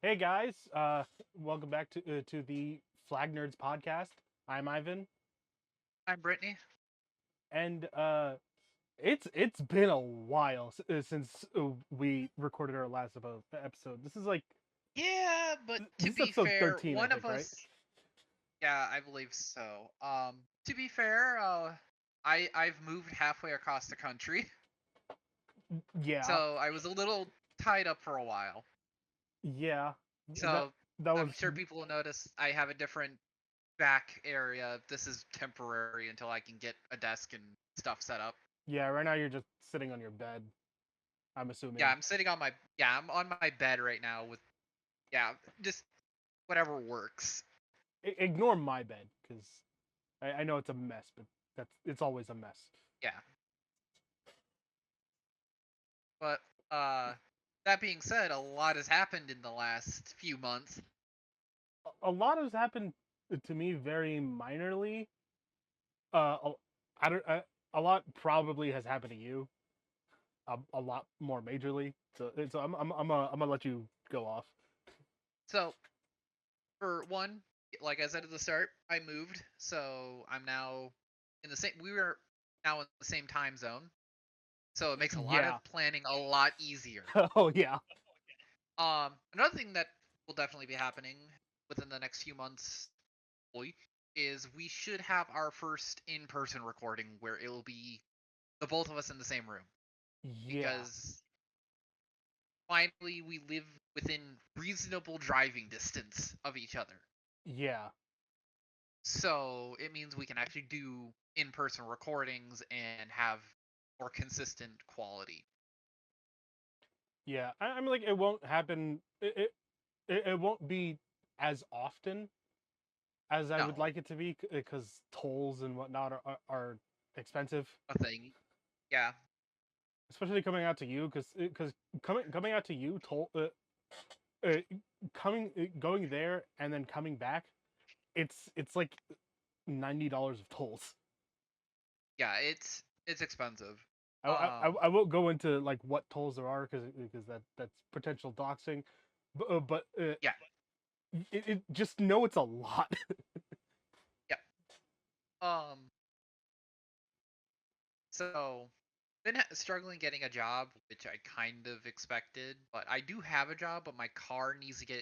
Hey guys, welcome back to the Flag Nerds podcast. I'm Ivan, I'm Brittany. and it's been a while since we recorded our last episode. Yeah, but to This is be episode fair, 13, I one of think, right? us. Yeah, I believe so. To be fair, I've moved halfway across the country, Yeah, so I was a little tied up for a while. yeah. That So that was I'm sure people will notice I have a different back area. This is temporary until I can get a desk and stuff set up. yeah. Right now, you're just sitting on your bed. I'm Yeah, assuming. I'm sitting on my I'm on my bed right now with just whatever works. Ignore my bed because I know it's a mess, but it's always a mess. Yeah, but uh that being said, a lot has happened in the last few months. A lot has happened to me very minorly. Uh, I don't. A lot probably has happened to you. A lot more majorly. So I'm gonna let you go off. So, for one, like I said at the start, I moved, so I'm now in the same. We were now in the same time zone, so it makes a lot of Yeah. planning a lot easier. Oh yeah. Another thing that will definitely be happening within the next few months is we should have our first in-person recording where it will be the both of us in the same room Yeah. because finally we live within reasonable driving distance of each other. Yeah. So it means we can actually do in person recordings and have more consistent quality. Yeah. I mean, like, it won't happen. It won't be as often as I would No, like it to be because tolls and whatnot are expensive, a thing. Yeah. especially coming out to you because coming out to you uh, coming going there and then coming back, it's like $90 of tolls. Yeah, it's expensive. I won't go into like what tolls there are because that's potential doxing, but Yeah. it just know it's a lot. Yeah. So been struggling getting a job, which I kind of expected, but I do have a job, but my car needs to get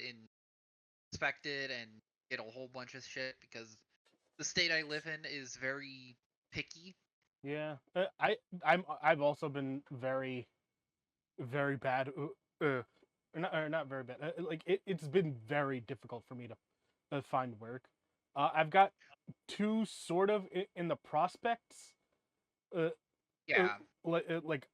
inspected and get a whole bunch of shit because the state I live in is very picky. Yeah, I've also been very bad. Not very bad. Like it's been very difficult for me to find work. I've got two sort of in the prospects. Uh, uh, Yeah. like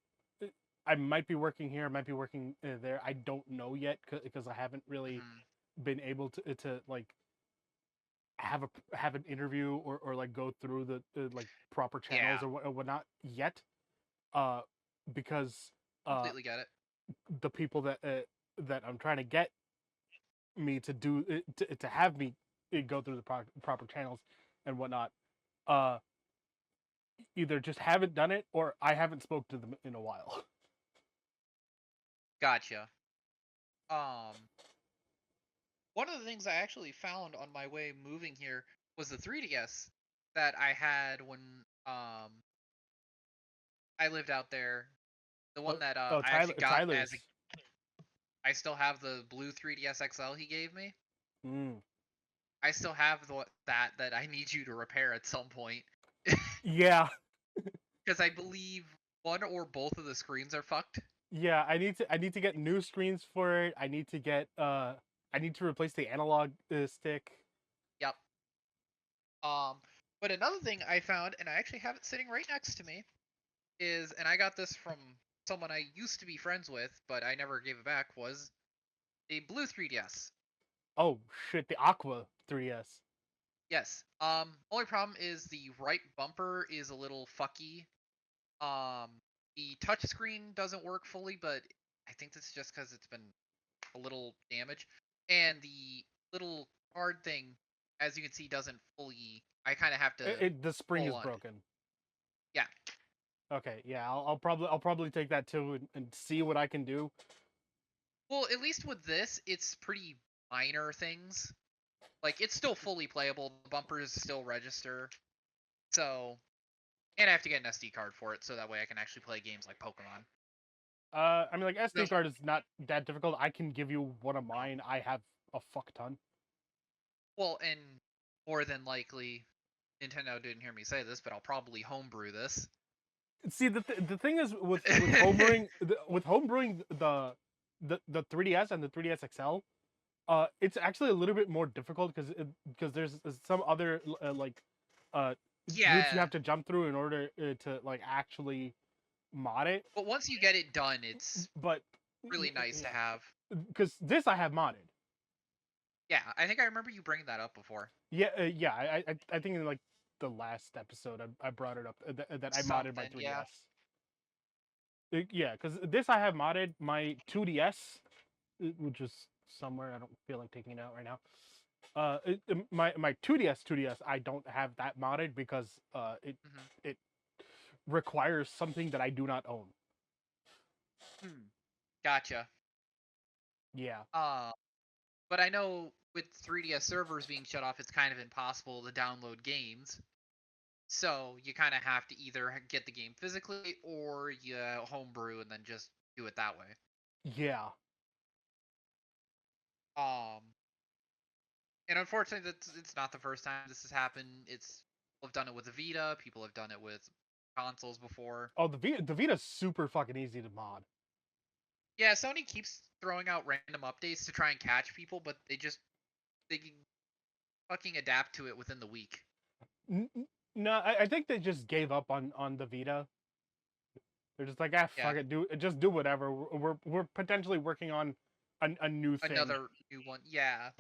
I might be working here, I might be working there. I don't know yet because I haven't really Mhm. been able to like have an interview or like go through the like proper channels Yeah. or whatnot yet. Uh, because uh Completely get it. the people that I'm trying to get me to do to have me go through the proper channels and whatnot, uh, either just haven't done it or I haven't spoke to them in a while. Gotcha. Um, One of the things I actually found on my way moving here was the 3DS that I had when I lived out there. The Oh, one that oh, I actually got as a Tyler's. I still have the blue 3DS XL he gave me. Mm. I still have that I need you to repair at some point Yeah, because I believe one or both of the screens are fucked. yeah. I need to get new screens for it. I need to replace the analog stick. Yep. But another thing I found, and I actually have it sitting right next to me, is, and I got this from someone I used to be friends with, but I never gave it back, was a blue 3DS. Oh shit, the Aqua 3DS. Yes. Only problem is the right bumper is a little fucky. Um, the touchscreen doesn't work fully, but I think that's just because it's been a little damaged. And the little card thing, as you can see, doesn't fully. I kind of have to The spring pull is on it. broken. Yeah. Okay, yeah, I'll probably take that too and see what I can do. Well, at least with this, it's pretty minor things. Like, it's still fully playable. The bumpers still register. So, and I have to get an SD card for it, so that way I can actually play games like Pokemon. I mean, like, SD card is not that difficult. I can give you one of mine. I have a fuck ton. Well, and more than likely, Nintendo didn't hear me say this, but I'll probably homebrew this. See, the thing is with homebrewing the 3DS and the 3DS XL, it's actually a little bit more difficult because there's some other like hoops you Yeah, have to jump through in order to like actually mod it. but once you get it done, it's But really nice to have. because this I have modded. Yeah, I think I remember you bringing that up before. Yeah, yeah. I think in like the last episode I brought it up that I modded my Something, 3DS. yeah. Yeah, because this I have modded my 2DS, which is somewhere. I don't feel like taking it out right now. My 2DS I don't have that modded because it requires something that I do not own. Gotcha. Yeah. But I know with 3DS servers being shut off, it's kind of impossible to download games. So you kind of have to either get the game physically or you homebrew and then just do it that way. Yeah. Um, and unfortunately, it's not the first time this has happened. People have done it with the Vita. People have done it with consoles before. Oh, the Vita's super fucking easy to mod. Yeah, Sony keeps throwing out random updates to try and catch people, but they can fucking adapt to it within the week. No, I think they just gave up on the Vita. They're just like, ah, fuck it, just do whatever. We're potentially working on a new thing. Another new one, yeah.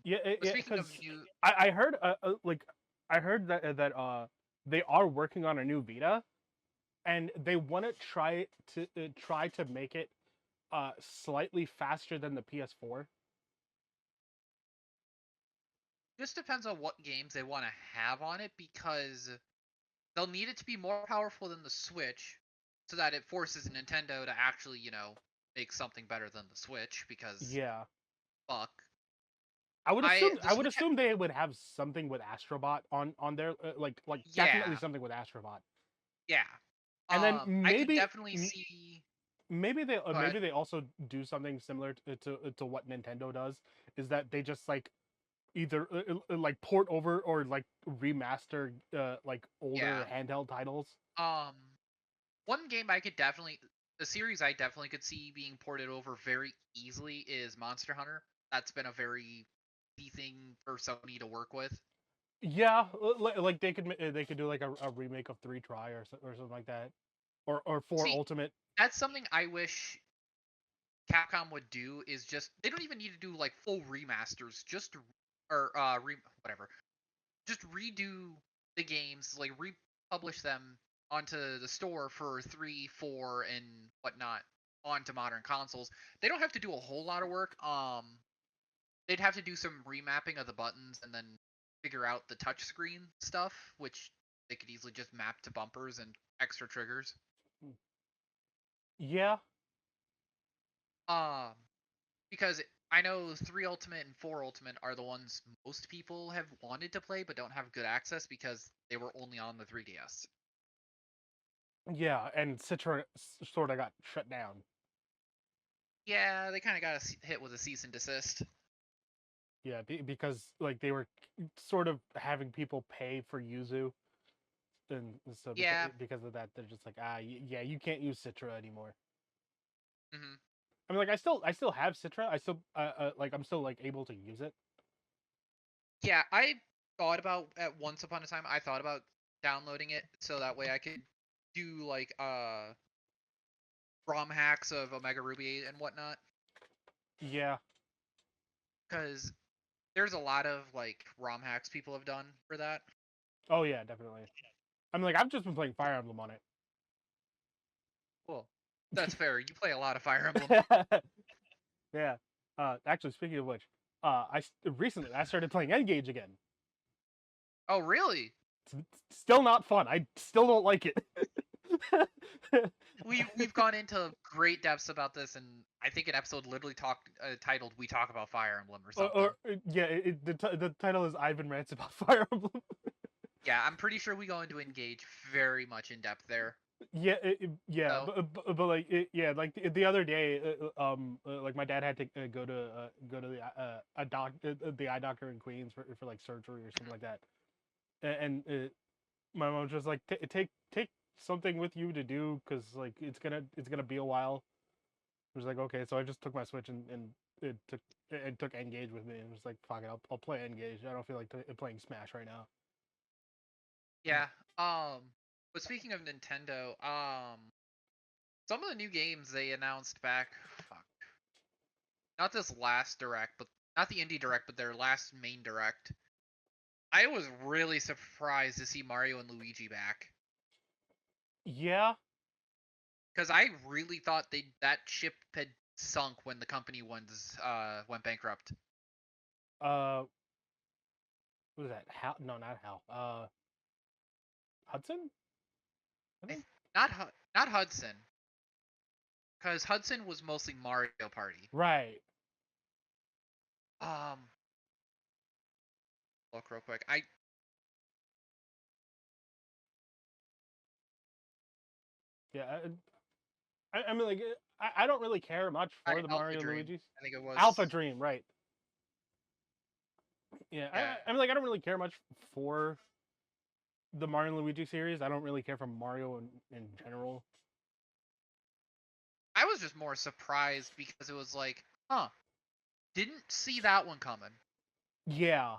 Yeah, Speaking of because new, I heard like I heard that they are working on a new Vita, and they want to try to make it slightly faster than the PS4. just depends on what games they want to have on it because they'll need it to be more powerful than the Switch, so that it forces Nintendo to actually, make something better than the Switch. Because Yeah, fuck, I would the Switch, assume they would have something with Astrobot on there, like definitely yeah, something with Astrobot. yeah. And then I could definitely see. maybe Go ahead. they also do something similar to what Nintendo does, is that they just like either like port over or like remaster like older handheld titles. Um, One game I could definitely, the series I definitely could see being ported over very easily is Monster Hunter. That's been a very easy thing for Sony to work with. Yeah, like they could do like a remake of 3 Try or something like that, or 4 See, Ultimate. that's something I wish Capcom would do. Is just they don't even need to do like full remasters. Just or whatever. Just redo the games, like republish them onto the store for 3, 4, and whatnot onto modern consoles. They don't have to do a whole lot of work. They'd have to do some remapping of the buttons and then figure out the touchscreen stuff, which they could easily just map to bumpers and extra triggers. Yeah. Um, because I know 3 Ultimate and 4 Ultimate are the ones most people have wanted to play but don't have good access because they were only on the 3DS. Yeah, and Citra sort of got shut down. Yeah, they kind of got hit with a cease and desist. Yeah, because like they were sort of having people pay for Yuzu, and so because of that, they're just like, yeah, you can't use Citra anymore. Mm-hmm. I mean, like I still have Citra. I still like I'm still like able to use it. Yeah, I thought about at once upon a time. I thought about downloading it so that way I could do like ROM hacks of Omega Ruby and whatnot. Yeah. Because there's a lot of like ROM hacks people have done for that. Oh yeah, definitely. I mean, like I've just been playing Fire Emblem on it. Cool. That's fair. You play a lot of Fire Emblem. Yeah. Actually, speaking of which, recently I started playing Engage again. Oh, really? It's still not fun. I still don't like it. We've gone into great depths about this, and I think an episode literally titled "We Talk About Fire Emblem" or something. Yeah, the title is Ivan rants about Fire Emblem. Yeah, I'm pretty sure we go into Engage very much in depth there. Yeah, yeah, So, but like yeah, like the other day, like my dad had to go to the eye doctor in Queens for like surgery or something like that, and my mom was just like take something with you to do because like it's gonna be a while. I was like, okay, so I just took my Switch and it took Engage with me and was like, fuck it, I'll play Engage. I don't feel like playing Smash right now. yeah. But speaking of Nintendo, some of the new games they announced back, fuck, not this last direct, but not the indie direct, but their last main direct. I was really surprised to see Mario and Luigi back Yeah. because I really thought that ship had sunk when the company went bankrupt. Uh, what was that? Hal? No, not Hal. Hudson. I think. Not Hudson, because Hudson was mostly Mario Party. Right. Um, look real quick. I Yeah. I mean, like, I don't really care much for the Alpha Mario and Dream. Luigi's. I think it was. Alpha Dream, right? Yeah. Yeah. I mean, like, I don't really care much for the Mario and Luigi series. I don't really care for Mario in general. I was just more surprised because it was like, huh, didn't see that one coming. Yeah.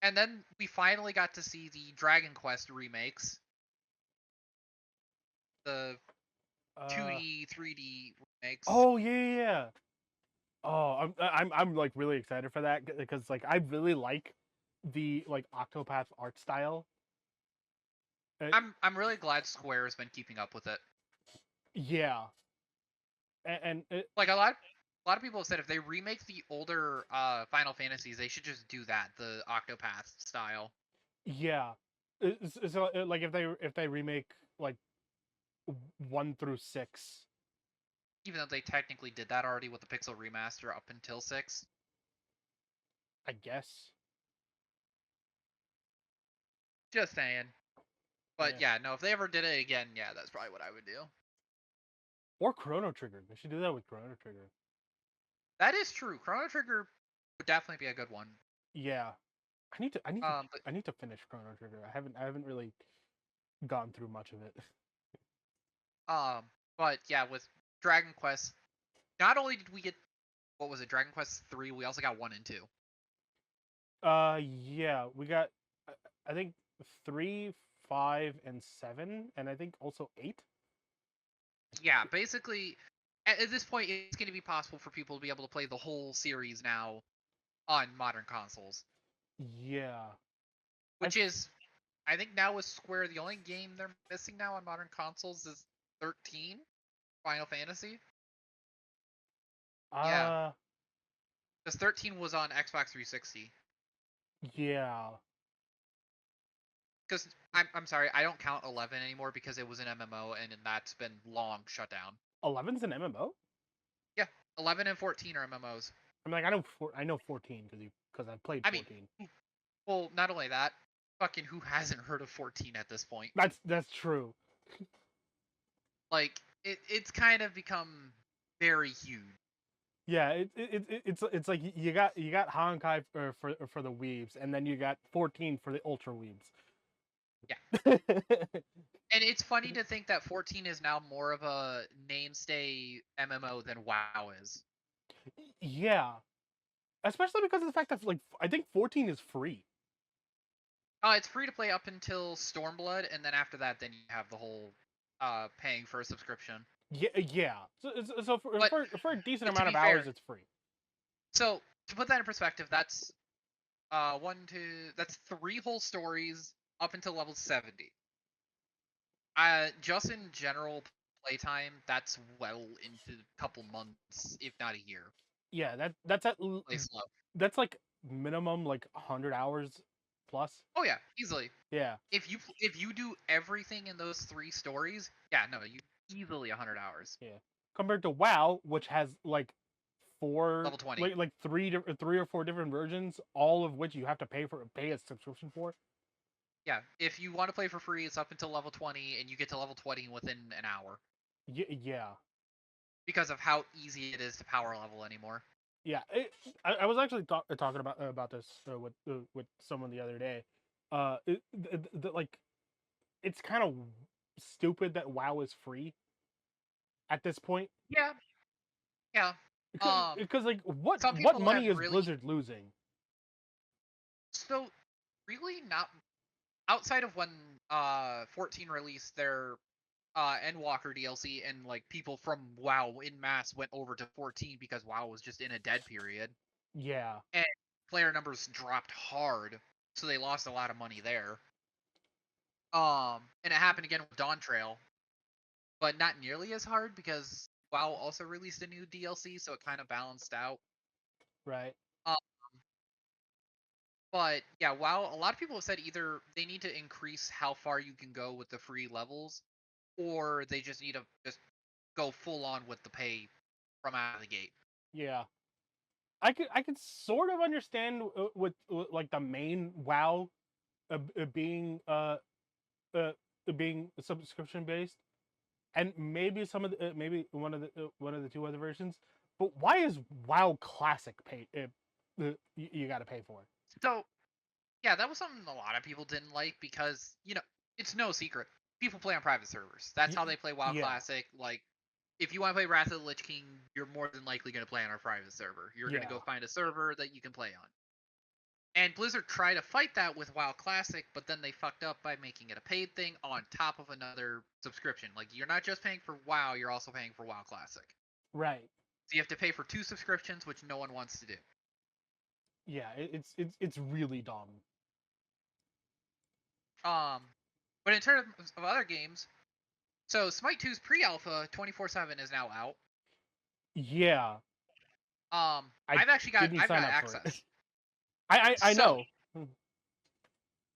And then we finally got to see the Dragon Quest remakes, the 2D, 3D remakes. Oh yeah. Oh, I'm like really excited for that because like I really like the like Octopath art style. I'm really glad Square has been keeping up with it. Yeah, and Like a lot of people have said if they remake the older Final Fantasies, they should just do that, the Octopath style. yeah. So like if they remake like 1 through 6, Even though they technically did that already with the Pixel remaster up until 6. I guess. Just saying. But Yeah. yeah, no, if they ever did it again, yeah, that's probably what I would do. Or Chrono Trigger. They should do that with Chrono Trigger. That is true. Chrono Trigger would definitely be a good one. Yeah. But I need to finish Chrono Trigger. I haven't really gone through much of it. but yeah, with Dragon Quest, not only did we get what was it, Dragon Quest 3, we also got 1 and 2. Yeah, we got I think 3, 5, and 7, and I think also 8. Yeah, basically at this point it's going to be possible for people to be able to play the whole series now on modern consoles, Yeah. which is I think now with Square the only game they're missing now on modern consoles is 13, Final Fantasy. Yeah, Uh, because 13 was on Xbox 360. yeah. Because I'm sorry, I don't count 11 anymore because it was an MMO and that's been long shut down. 11's an MMO? Yeah, 11 and 14 are MMOs. I'm like I know 14 because I've played I mean, 14. well, not only that, fucking who hasn't heard of 14 at this point? That's true. Like it's kind of become very huge. Yeah, it's like you got Honkai for the weebs, and then you got 14 for the ultra weebs. Yeah. And it's funny to think that 14 is now more of a mainstay MMO than WoW is. Yeah, especially because of the fact that like I think 14 is free. It's free to play up until Stormblood, and then after that, then you have the whole paying for a subscription. Yeah. So for a decent But to amount of be hours, fair, it's free. so to put that in perspective, that's that's 3 whole stories up until level 70. Just in general playtime, that's well into a couple months, if not a year. Yeah, Play slow. that's like minimum like 100 hours plus. Oh yeah, easily. Yeah. If you do everything in those 3 stories, yeah, no, you easily 100 hours. Yeah. Compared to WoW, which has like Level 20. like three or four different versions, all of which you have to pay a subscription for. Yeah, if you want to play for free, it's up until level 20, and you get to level 20 within an hour Yeah. because of how easy it is to power level anymore. Yeah. I was actually talking about this with someone the other day. Like it's kind of stupid that WoW is free at this point. Yeah, yeah. Because like Some what people have money is really Blizzard losing? so really not outside of when 14 released their Endwalker DLC and like people from WoW in mass went over to 14 because WoW was just in a dead period Yeah. and player numbers dropped hard, so they lost a lot of money there. And it happened again with Dawn Trail, but not nearly as hard because WoW also released a new DLC, so it kind of balanced out. Right. Um, but yeah, WoW. A lot of people have said either they need to increase how far you can go with the free levels, or they just need to just go full on with the pay from out of the gate. Yeah. I could sort of understand with like the main WoW uh, uh, being uh, uh being subscription based, and maybe some of the maybe one of the two other versions. But why is WoW Classic you got to pay for? So yeah, that was something a lot of people didn't like because it's no secret people play on private servers. That's how they play WoW Yeah. Classic. Like, if you want to play Wrath of the Lich King, you're more than likely going to play on our private server. You're going to Yeah. go find a server that you can play on. And Blizzard tried to fight that with WoW Classic, but then they fucked up by making it a paid thing on top of another subscription. Like, you're not just paying for WoW, you're also paying for WoW Classic. Right. So you have to pay for 2 subscriptions, which no one wants to do. Yeah. It's really dumb. Um, but in terms of other games, so Smite 2's pre-alpha 24/7 is now out. Yeah. I I've sign got up for it. access. I So know.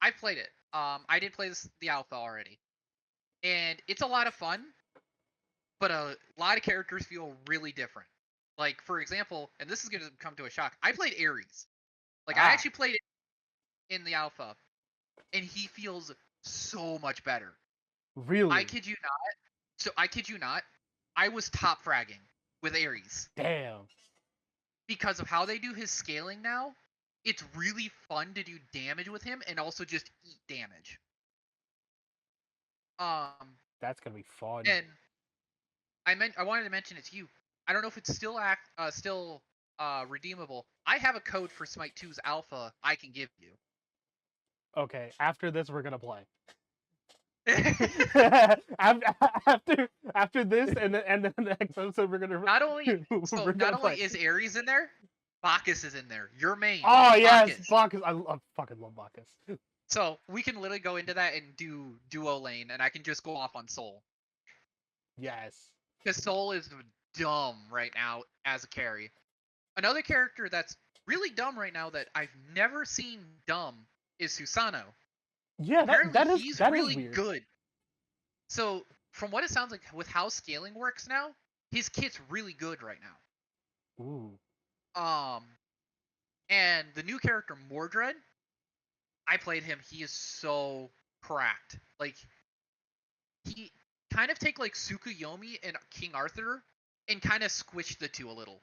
I played it. I did play the alpha already, and it's a lot of fun. But a lot of characters feel really different. Like, for example, and this is going to come to a shock. I played Ares. Like, I actually played it in the alpha, and he feels so much better. Really? I kid you not. So I kid you not. I was top fragging with Ares. Damn. Because of how they do his scaling now. It's really fun to do damage with him and also just eat damage. That's gonna be fun. And I wanted to mention it to you. I don't know if it's still redeemable. I have a code for Smite 2's alpha I can give you. Okay, after this we're gonna play. Not after this and then the next episode we're gonna only is Ares in there, Bacchus is in there. Your main. Oh yes, Bacchus. I fucking love Bacchus. So we can literally go into that and do duo lane, and I can just go off on Soul. Yes. Because Soul is dumb right now as a carry. Another character that's really dumb right now that I've never seen dumb is Susano. Yeah, he's really weird. good. So from what it sounds like, with how scaling works now, his kit's really good right now. Ooh. And the new character Mordred, I played him. He is so cracked. Like, he kind of take like Tsukuyomi and King Arthur and kind of squish the two a little.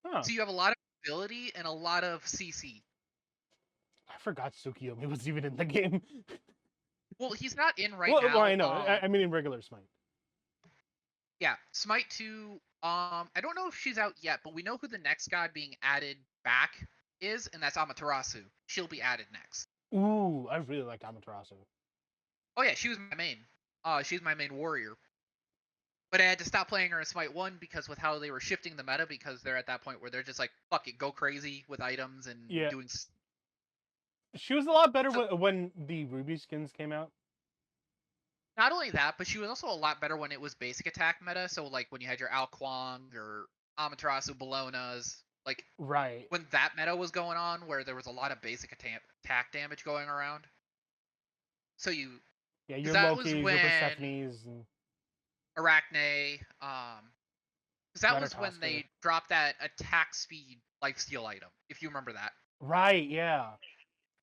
Huh. So you have a lot of ability and a lot of CC. I forgot Tsukuyomi was even in the game. Well, he's not in now. Well, I know. I mean, in regular Smite. Yeah, Smite 2. I don't know if she's out yet, but we know who the next god being added back is, and that's Amaterasu. She'll be added next. Ooh, I really liked Amaterasu. Oh yeah, she was my main. She's my main warrior. But I had to stop playing her in Smite 1 because with how they were shifting the meta, because they're at that point where they're just like, fuck it, go crazy with items and doing. She was a lot better when the Ruby skins came out. Not only that, but she was also a lot better when it was basic attack meta. So like when you had your Alquang or Amaterasu Bolognas, Like Right. when that meta was going on, where there was a lot of basic attack damage going around. So Yeah, because your that was Lokis, your when Persephones, and Arachne, because that was when Ratatoskr. they dropped that attack speed lifesteal item. If you remember that, Right. Yeah.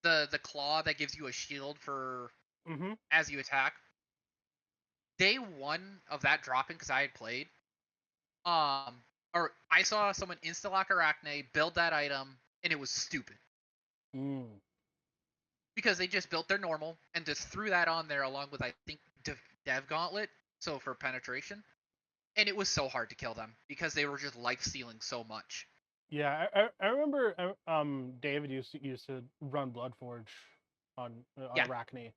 the claw that gives you a shield for Mm-hmm. as you attack. Day one of that dropping, because I had played, or I saw someone insta lock Arachne, build that item, and it was stupid Mm. because they just built their normal and just threw that on there along with I think Dev Gauntlet, so for penetration, and it was so hard to kill them because they were just life stealing so much. Yeah, I remember David used to run Bloodforge on Yeah. Arachne.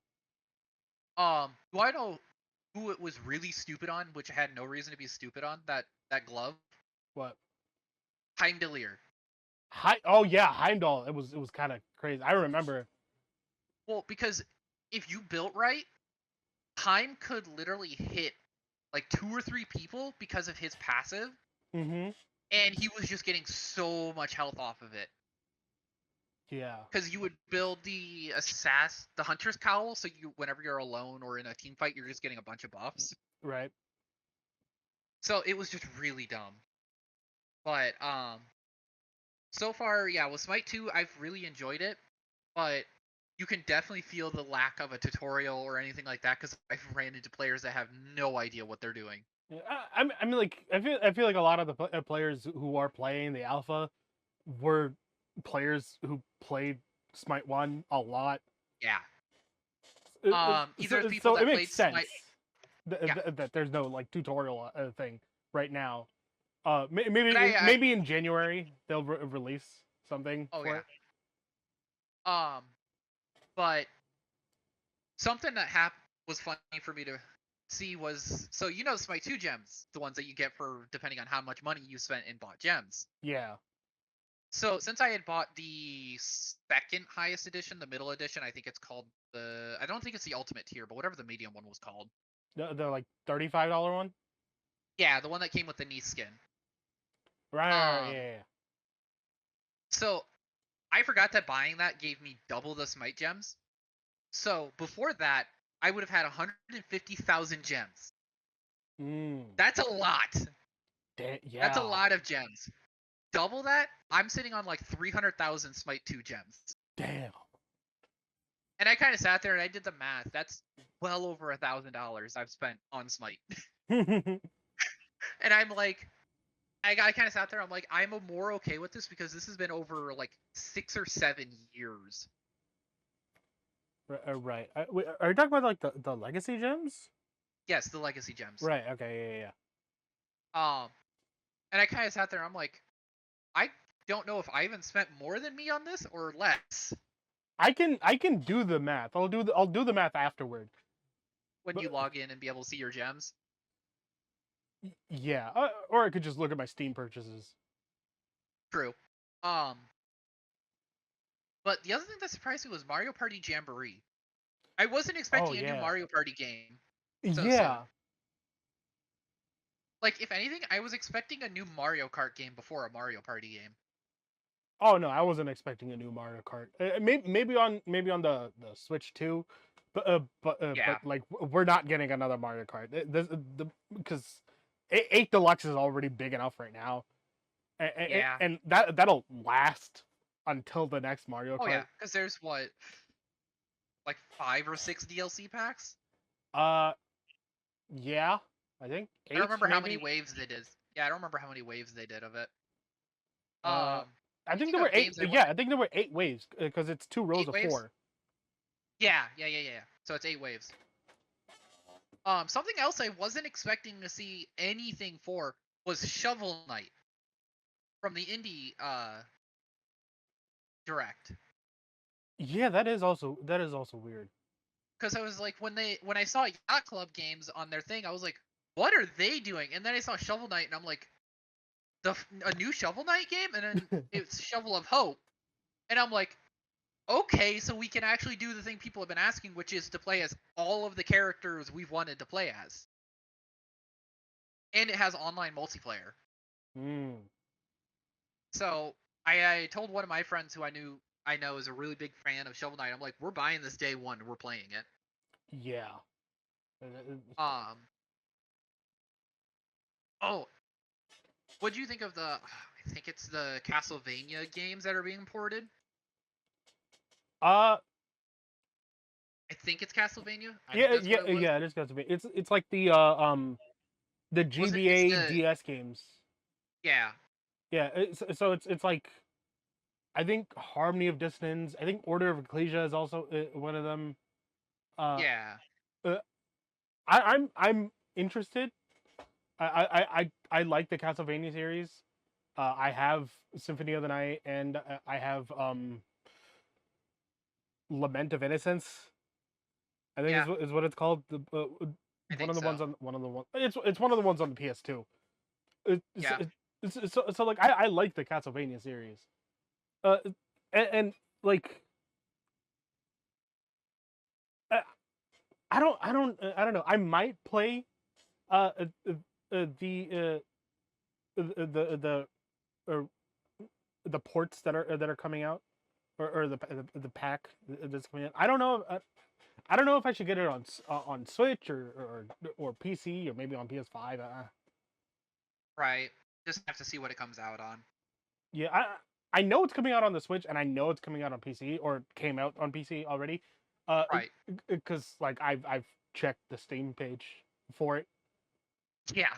Do I know who it was really stupid on, which had no reason to be stupid on? That glove, What? Heimdallr. Oh yeah, Heimdall. It was kind of crazy. I remember. Well, because if you built right, Heim could literally hit like 2 or 3 people because of his passive, Mm-hmm. and he was just getting so much health off of it. Yeah. Because you would build the hunter's cowl, so whenever you're alone or in a team fight, you're just getting a bunch of buffs. Right. So it was just really dumb. But so far, yeah, with Smite 2, I've really enjoyed it, but you can definitely feel the lack of a tutorial or anything like that because I've ran into players that have no idea what they're doing. Yeah, I mean, like, I feel like a lot of the players who are playing the alpha were players who played Smite 1 a lot. Yeah. Either So, people so it that makes played sense Smite. Yeah. that there's no like tutorial thing right now. But Maybe in January they'll release something oh for yeah. it. But something that was funny for me to see was, so Smite 2 gems, the ones that you get for depending on how much money you spent and bought gems. Yeah. So since I had bought the second highest edition, the middle edition, I think it's called I don't think it's the ultimate tier, but whatever the medium one was called. The like $35 one. Yeah, the one that came with the knee skin. Right. Yeah. So I forgot that buying that gave me double the Smite gems. So before that, I would have had 150,000 gems. That's a lot. Yeah. That's a lot of gems. Double that, I'm sitting on like 300,000 Smite 2 gems. Damn. And I kind of sat there and I did the math. That's well over $1,000 I've spent on Smite. And I'm like, I kind of sat there. I'm like, I'm more okay with this because this has been over like 6 or 7 years. Right. Wait, are you talking about like the legacy gems? Yes, the legacy gems. Right. Okay. Yeah. And I kind of sat there. I'm like, I don't know if Ivan spent more than me on this or less. I can do the math. I'll do the math afterward. When you log in and be able to see your gems. Yeah. Or I could just look at my Steam purchases. True. But the other thing that surprised me was Mario Party Jamboree. I wasn't expecting a new Mario Party game. Yeah. Soon. Like, if anything, I was expecting a new Mario Kart game before a Mario Party game. Oh no, I wasn't expecting a new Mario Kart. Maybe on the Switch too, but like we're not getting another Mario Kart. Because 8 Deluxe is already big enough right now, and that'll last until the next Mario Kart. Oh yeah, because there's like 5 or 6 DLC packs. Yeah, I think 8, I don't remember maybe? how many waves they did. Yeah, I don't remember how many waves they did of it. I think there were 8. Yeah, I think there were 8 waves because it's 2 rows of waves? 4. Yeah. So it's 8 waves. Something else I wasn't expecting to see anything for was Shovel Knight from the indie direct. Yeah, that is also weird. Because I was like, when I saw Yacht Club games on their thing, I was like, what are they doing? And then I saw Shovel Knight, and I'm like, a new Shovel Knight game, and then it's Shovel of Hope, and I'm like, okay, so we can actually do the thing people have been asking, which is to play as all of the characters we've wanted to play as, and it has online multiplayer. So I told one of my friends who I know is a really big fan of Shovel Knight. I'm like, we're buying this day one. We're playing it. Yeah. Um. Oh, what do you think of the? I think it's the Castlevania games that are being ported. Uh, I think it's Castlevania. I think yeah, that's what yeah, it was. yeah. It is got to be. It's like the Was it? It's GBA the DS games. yeah Yeah. So it's like I think Harmony of Dissonance. I think Order of Ecclesia is also one of them. Uh, yeah uh I'm interested. I like the Castlevania series. I have Symphony of the Night, and I have Lament of Innocence. I think yeah. is what it's called. The I one think of the ones so. on one of the one. It's one of the ones on the PS2. It's, Yeah. so like I like the Castlevania series. Uh, and like uh, I don't know. I might play uh, uh, the the uh, the ports that are coming out, or the pack that's coming out. I don't know. I don't know if I should get it on Switch or PC or maybe on PS5. Right. Just have to see what it comes out on. Yeah, I know it's coming out on the Switch, and I know it's coming out on PC or came out on PC already. Uh, Right. because like I've checked the Steam page for it. Yeah.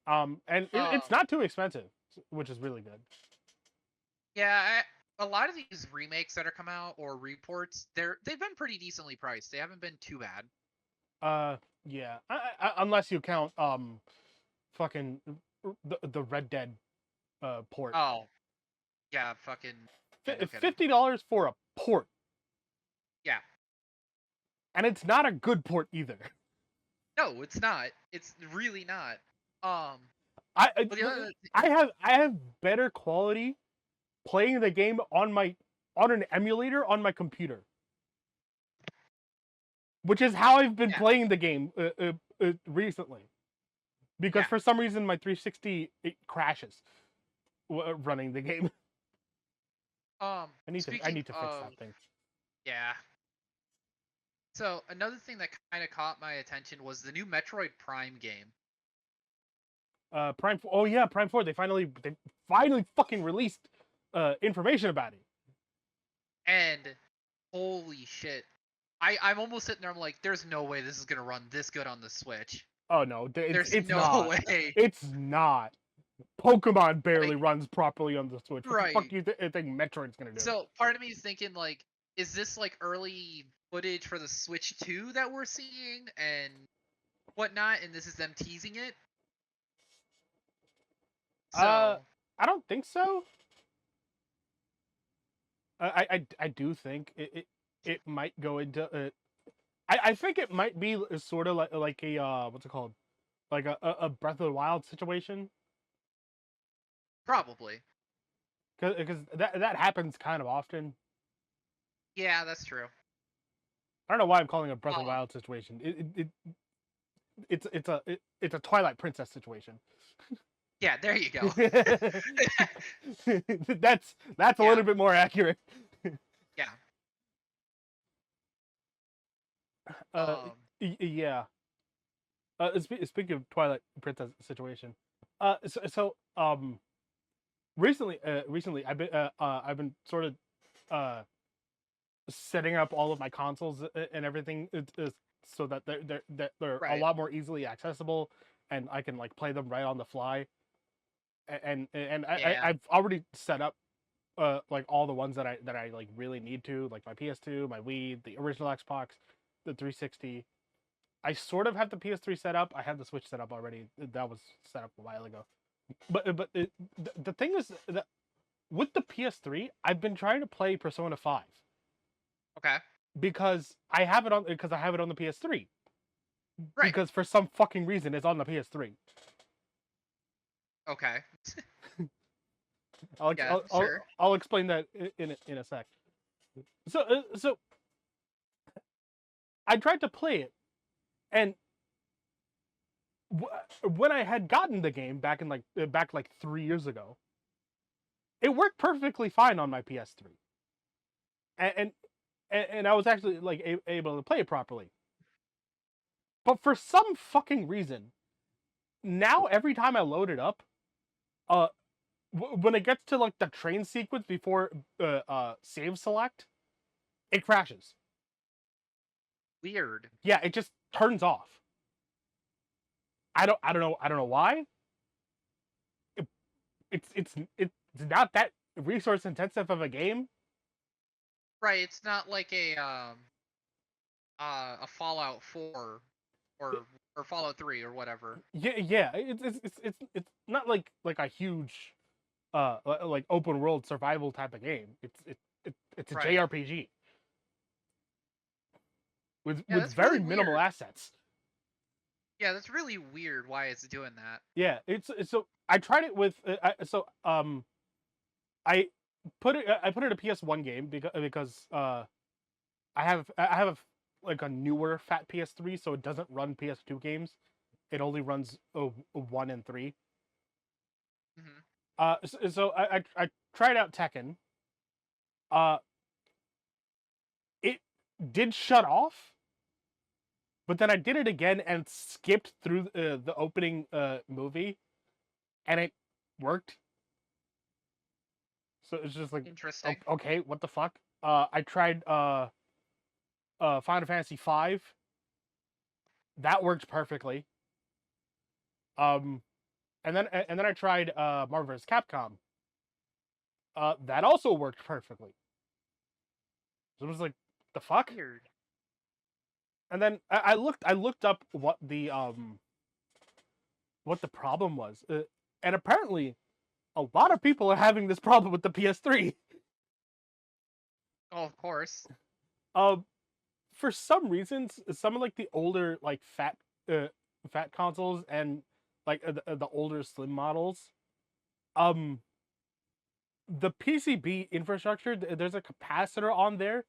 And it's Um. not too expensive, which is really good. Yeah. A lot of these remakes that are come out or reports, they've been pretty decently priced. They haven't been too bad. Yeah, unless you count fucking the Red Dead port. Oh. Yeah. Fucking. Yeah. No kidding. $50 for a port, Yeah. and it's not a good port either. No, it's not. It's really not. Um. I But the other. I have better quality playing the game on an emulator on my computer, which is how I've been Yeah. playing the game recently. Because Yeah. for some reason my 360 it crashes running the game. I Speaking need to fix of. that thing. Yeah. So another thing that kind of caught my attention was the new Metroid Prime game. Prime. Oh yeah, Prime 4. They finally fucking released information about it. And holy shit. I'm almost sitting there, I'm like, there's no way this is gonna run this good on the Switch. Oh no, There's it's no not. way. It's not. Pokemon barely Like, runs properly on the Switch. What the fuck right. do you think Metroid's gonna do? So part of me is thinking like, is this like early footage for the Switch 2 that we're seeing and whatnot, and this is them teasing it? Uh, So I don't think so. I do think it might go into. I think it might be sort of like a what's it called, like a Breath of the Wild situation. probably. Because that happens kind of often. Yeah, that's true. I don't know why I'm calling it a Breath of the Um, Wild situation. It's a Twilight Princess situation. yeah, there you go. that's a Yeah, little bit more accurate. yeah. Uh, yeah. Speaking of Twilight Princess situation, recently I've been sort of setting up all of my consoles and everything so that they're a Right. lot more easily accessible, and I can like play them right on the fly. And Yeah. I've already set up like all the ones that I like really need to, like my PS2, my Wii, the original Xbox, the 360. I sort of have the PS3 set up. I have the Switch set up already. That was set up a while ago. The thing is that with the PS3, I've been trying to play Persona 5 Okay. because I have it on the PS3. Right. Because for some fucking reason it's on the PS3. Okay. I'll Yeah, sure. I'll explain that in a sec. So I tried to play it, and when I had gotten the game back like 3 years ago, it worked perfectly fine on my PS3, and I was actually like able to play it properly. But for some fucking reason, now every time I load it up, uh, when it gets to like the train sequence before save select, it crashes. Weird. Yeah, it just turns off. I don't know why. It's not that resource intensive of a game. Right, it's not like a Fallout 4 or Fallout 3 or whatever. Yeah. It's not like a huge like open world survival type of game. It's a Right. JRPG with Yeah, that's very really minimal weird. assets. Yeah, that's really weird why it's doing that. Yeah, it's so I tried it with I I put it a PS1 game because I have like a newer fat PS3, so it doesn't run PS2 games. It only runs 1 and 3. Hmm. So I tried out Tekken. Uh, it did shut off, but then I did it again and skipped through the opening movie, and it worked. So it's just like, Interesting. okay, what the fuck? I tried Final Fantasy V. That worked perfectly. Um, and then I tried Marvel vs. Capcom. That also worked perfectly. So it was like, the fuck? Weird. And then I looked up what the problem was, and apparently a lot of people are having this problem with the PS3. Oh, of course. For some reasons, some of like the older like fat consoles and like the older slim models, um, the PCB infrastructure, there's a capacitor on there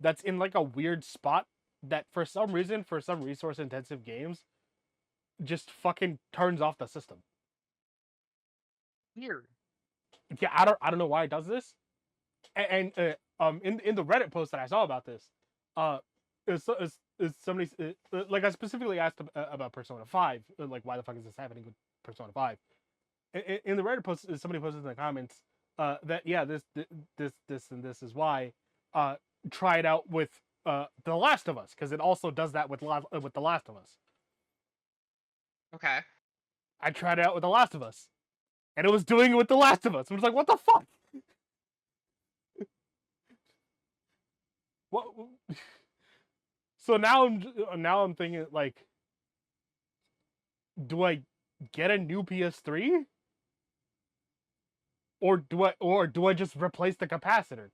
that's in like a weird spot that for some reason, for some resource intensive games, just fucking turns off the system. Weird. Yeah, I don't know why it does this. And in the Reddit post that I saw about this, uh, is somebody like I specifically asked about Persona 5, like why the fuck is this happening with Persona 5? In the Reddit post, somebody posted in the comments that yeah, this and this is why. Try it out with The Last of Us, because it also does that with The Last of Us. Okay. I tried it out with The Last of Us, and it was doing it with The Last of Us. I was like, what the fuck? What? So now I'm thinking like, do I get a new PS3, or do I just replace the capacitor?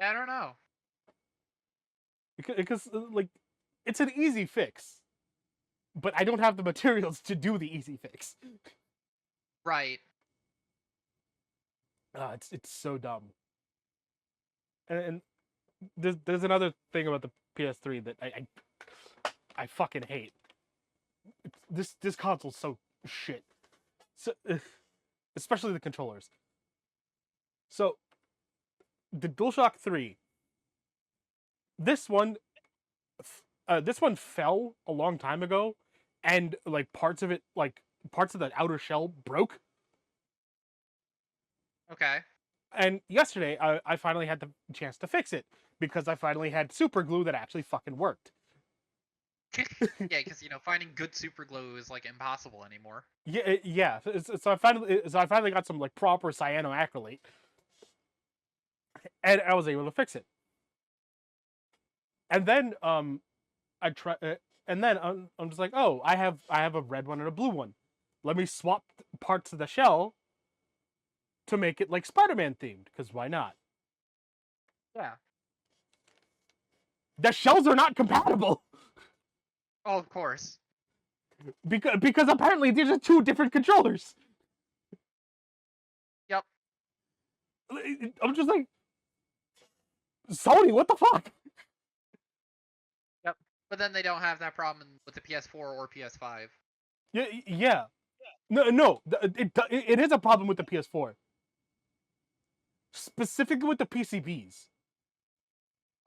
Yeah, I don't know. Because like, it's an easy fix, but I don't have the materials to do the easy fix. Right. It's so dumb. And there's another thing about the PS3 that I fucking hate. This console's so shit. So, especially the controllers. So the DualShock 3, this one fell a long time ago, and like parts of the outer shell broke. Okay. And yesterday I finally had the chance to fix it because I finally had super glue that actually fucking worked. Yeah, because finding good super glue is like impossible anymore. Yeah. So I finally got some like proper cyanoacrylate, and I was able to fix it. And then I try, and then I'm just like, oh, I have a red one and a blue one. Let me swap parts of the shell to make it like Spider-Man themed, because why not? Yeah. The shells are not compatible Oh, of course. because apparently these are two different controllers. Yep. I'm just like, Sony, what the fuck? Yep. But then they don't have that problem with the PS4 or PS5. Yeah. No, it is a problem with the PS4. specifically with the PCBs.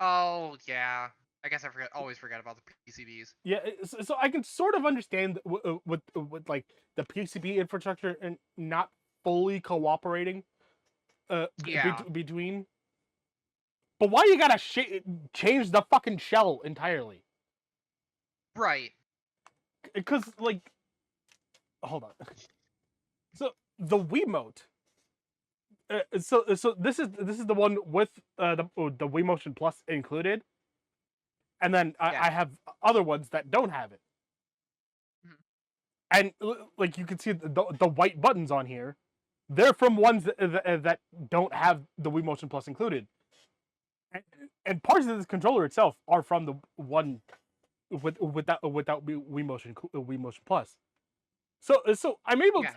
Oh yeah, I guess always forget about the PCBs. Yeah, so I can sort of understand with like the PCB infrastructure and not fully cooperating Yeah, between. But why you gotta change the fucking shell entirely? right. Because like, hold on. So the Wiimote. So this is the one with the Wii Motion Plus included, and then Yeah. I have other ones that don't have it. Mhm. And like you can see the white buttons on here, they're from ones that don't have the Wii Motion Plus included, and parts of this controller itself are from the one without Wii Motion Plus. So Yeah.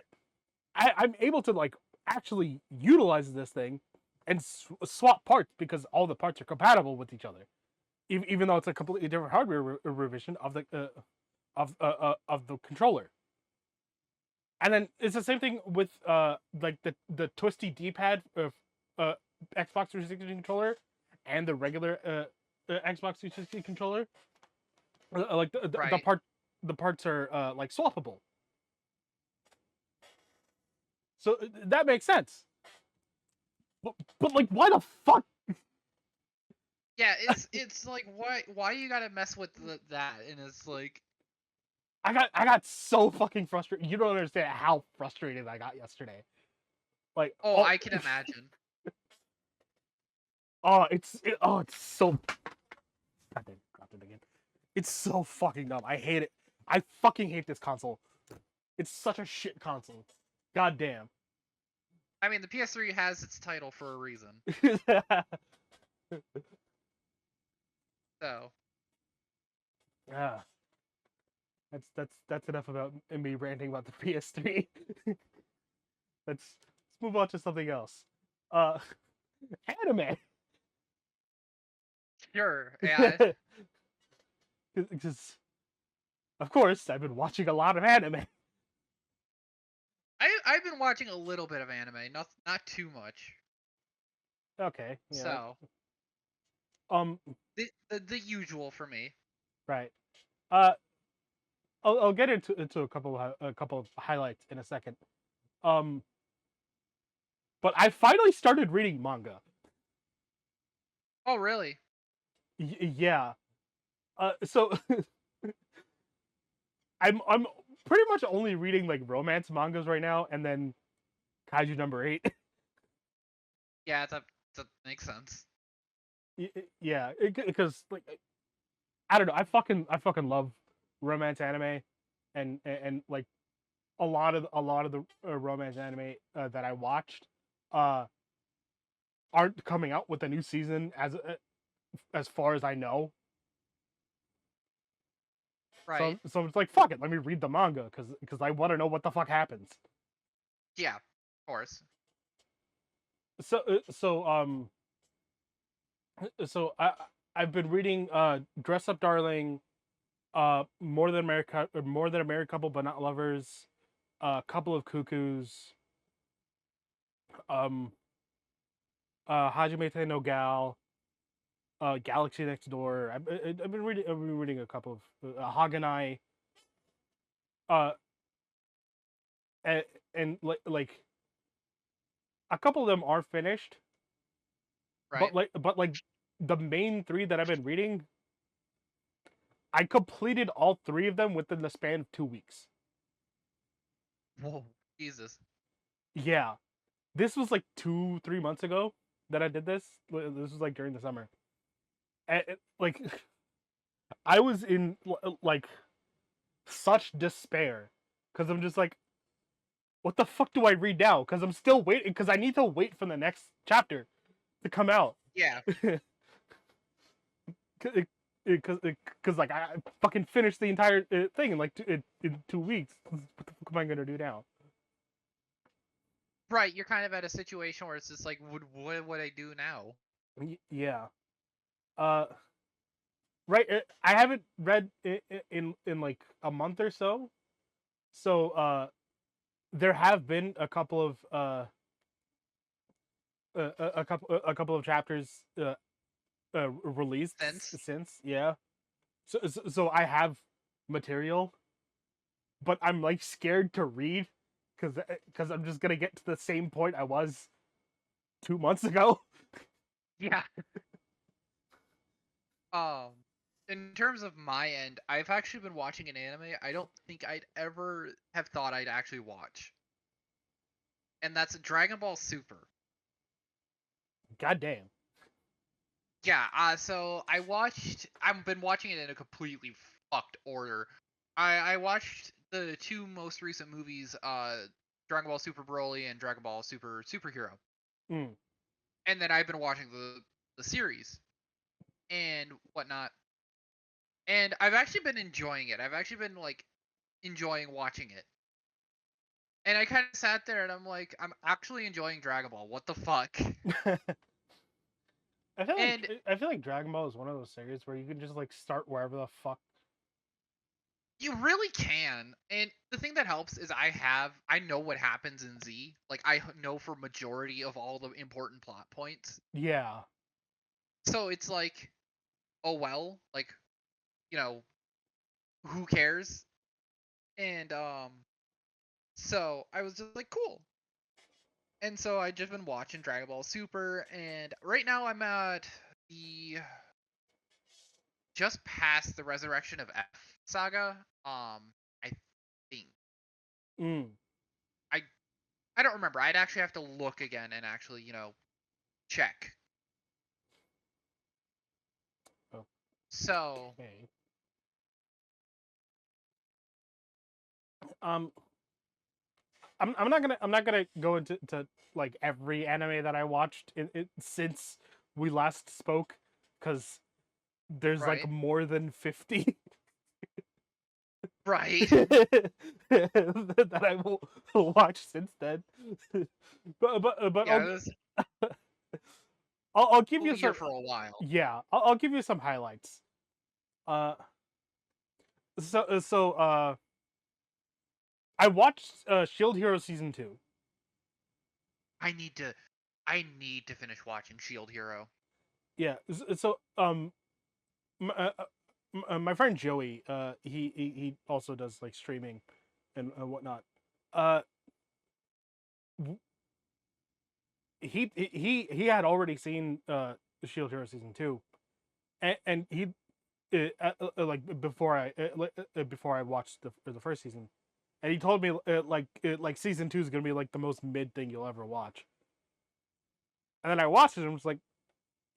I'm able to like actually utilize this thing and swap parts because all the parts are compatible with each other, even though it's a completely different hardware revision of the controller. And then it's the same thing with like the twisty D-pad of Xbox 360 controller and the regular Xbox 360 controller. Like Right. the parts are like swappable, so that makes sense. But like, why the fuck? Yeah, it's like why you gotta mess with that? And it's like, I got so fucking frustrated. You don't understand how frustrated I got yesterday. Like, oh, oh, I can imagine. it's so. God damn, dropped it again. It's so fucking dumb. I hate it. I fucking hate this console. It's such a shit console. God damn. I mean, the PS3 has its title for a reason. So, Yeah, that's enough about me ranting about the PS3. Let's move on to something else. Uh, anime. sure. Yeah. Because of course I've been watching a lot of anime. I've been watching a little bit of anime, not too much. Okay, yeah. So, Um, the usual for me. right. I'll get into a couple of highlights in a second. Um, but I finally started reading manga. Oh, really? Yeah. So I'm pretty much only reading like romance mangas right now, and then Kaiju number 8. Yeah, that makes sense. Yeah, because like I don't know, I fucking love romance anime, and like a lot of the romance anime that I watched uh aren't coming out with a new season as far as I know. Right. So it's like fuck it, let me read the manga because I want to know what the fuck happens. Yeah, of course. So so I've been reading Dress Up Darling, More Than a Married Couple but Not Lovers, Couple of Cuckoos, um Hajime no Gal, Galaxy Next Door. I've been reading a couple of Haganai, uh and, and like a couple of them are finished, Right. but like the main three that I've been reading, I completed all three of them within the span of 2 weeks. Whoa, Jesus. Yeah, this was like 3 months ago that I did this. This was like during the summer, and like I was in like such despair because I'm just like, what the fuck do I read now? Because I'm still waiting because I need to wait for the next chapter to come out. Yeah. Because like I fucking finished the entire thing in like in 2 weeks. What the fuck am I gonna do now? Right, you're kind of at a situation where it's just like, what would I do now? Yeah. Uh. Right. I haven't read in like a month or so. So there have been a couple of a couple of chapters released Since since. Yeah. So I have material, but I'm like scared to read because I'm just gonna get to the same point I was 2 months ago. yeah. Um, in terms of my end, I've actually been watching an anime I don't think I'd ever have thought I'd actually watch, and that's Dragon Ball Super. God damn. Yeah, so I've been watching it in a completely fucked order. I watched the two most recent movies, Dragon Ball Super Broly and Dragon Ball Super Superhero. Mm. And then I've been watching the series and whatnot. And I've actually been enjoying it. I've actually been like enjoying watching it. And I kind of sat there and I'm like, I'm actually enjoying Dragon Ball. What the fuck? I feel like And I feel like Dragon Ball is one of those series where you can just like start wherever the fuck. you really can. And the thing that helps is I know what happens in Z. Like I know for majority of all the important plot points. Yeah. So it's like, oh well, like, you know, who cares? And so I was just like, cool. And so I just been watching Dragon Ball Super, and right now I'm at the just past the Resurrection of F saga. I think Mm. I I don't remember. I'd actually have to look again and actually check. So Okay. Um. I'm not gonna go into like every anime that I watched since we last spoke, because there's like right, more than 50 right, that I will watch since then. But yeah, this I'll give will you be here some. for a while. Yeah, I'll give you some highlights. Uh, so I watched Shield Hero season 2. I need to I need to finish watching Shield Hero. Yeah, so my friend Joey, he also does like streaming and whatnot. Uh, he had already seen Shield Hero season 2, and he like before I watched the first season, and he told me like season 2 is gonna be like the most mid thing you'll ever watch. And then I watched it and was like,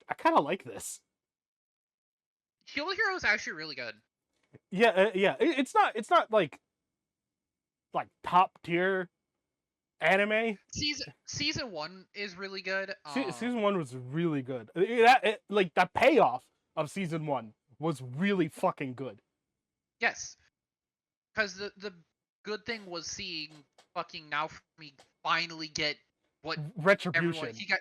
I kind of like this. Shield Hero is actually really good. Yeah, yeah. It's not like top tier anime. Season 1 is really good. Season 1 was really good. Like the payoff of season 1 was really fucking good. Yes, because the good thing was seeing fucking now for me finally get what everyone Retribution. he got.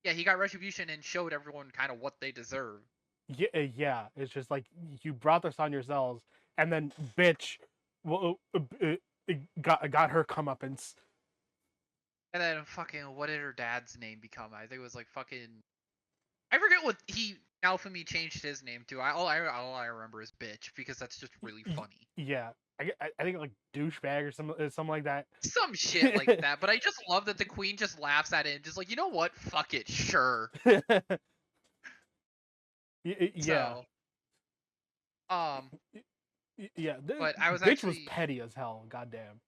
Yeah, he got retribution and showed everyone kind of what they deserve. Yeah, yeah. It's just like you brought this on yourselves, and then bitch, well, got her comeuppance. And then fucking what did her dad's name become? I think it was like fucking I forget what he Alphamy changed his name to. All I remember is bitch because that's just really funny. Yeah, I think like douchebag or something like that. Some shit like that. But I just love that the queen just laughs at it and just like, you know what? Fuck it, sure. Yeah, So, um, yeah. but I was Bitch was actually petty as hell. Goddamn.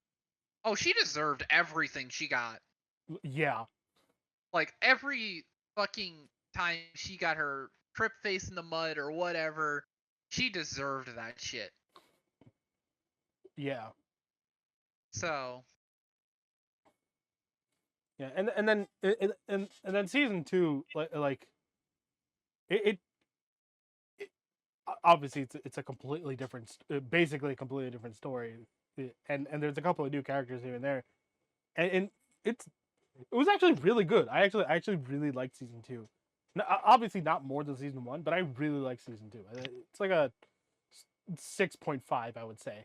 oh, she deserved everything she got. Yeah, Like every fucking time she got her trip face in the mud or whatever, she deserved that shit. yeah, So, yeah. And then season 2, like it obviously it's a completely different, basically a completely different story, and there's a couple of new characters here and there, and it was actually really good. I actually really liked season 2. Obviously not more than season 1, but I really like season 2. It's like a 6.5, I would say,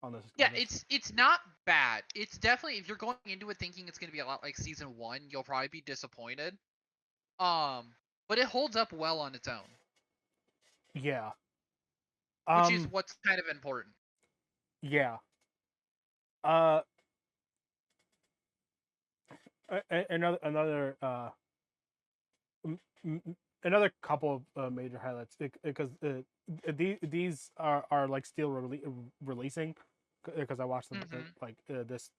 on this. Yeah, on this. it's not bad. It's definitely, if you're going into it thinking it's gonna be a lot like season 1, you'll probably be disappointed. But it holds up well on its own, Yeah. which is what's kind of important. Yeah. Uh. Another m- another couple of major highlights because these are like still releasing because I watched them like this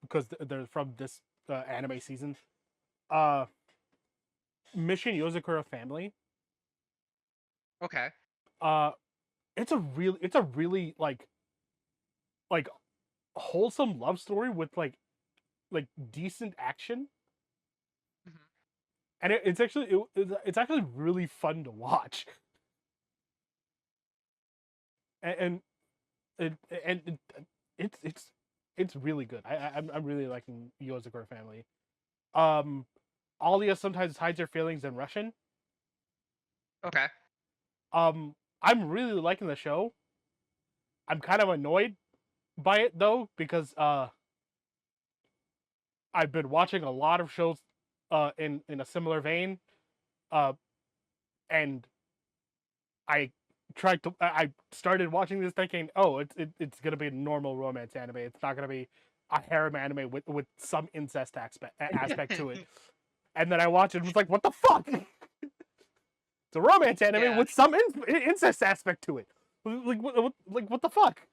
because they're from this anime season. Uh, Mission Yozakura Family. Okay. Uh, it's a really like wholesome love story with like decent action, Mhm. and it's actually really fun to watch. And and, and it's really good. I'm really liking Yozakura Family. Um, Alia sometimes hides her feelings in Russian. Okay. I'm really liking the show. I'm kind of annoyed by it though because I've been watching a lot of shows in a similar vein, uh, and I I started watching this thinking, oh, it's gonna be a normal romance anime. It's not gonna be a harem anime with some incest aspect to it. And then I watched it and was like, what the fuck? It's a romance anime Yeah. with some incest aspect to it. Like what the fuck?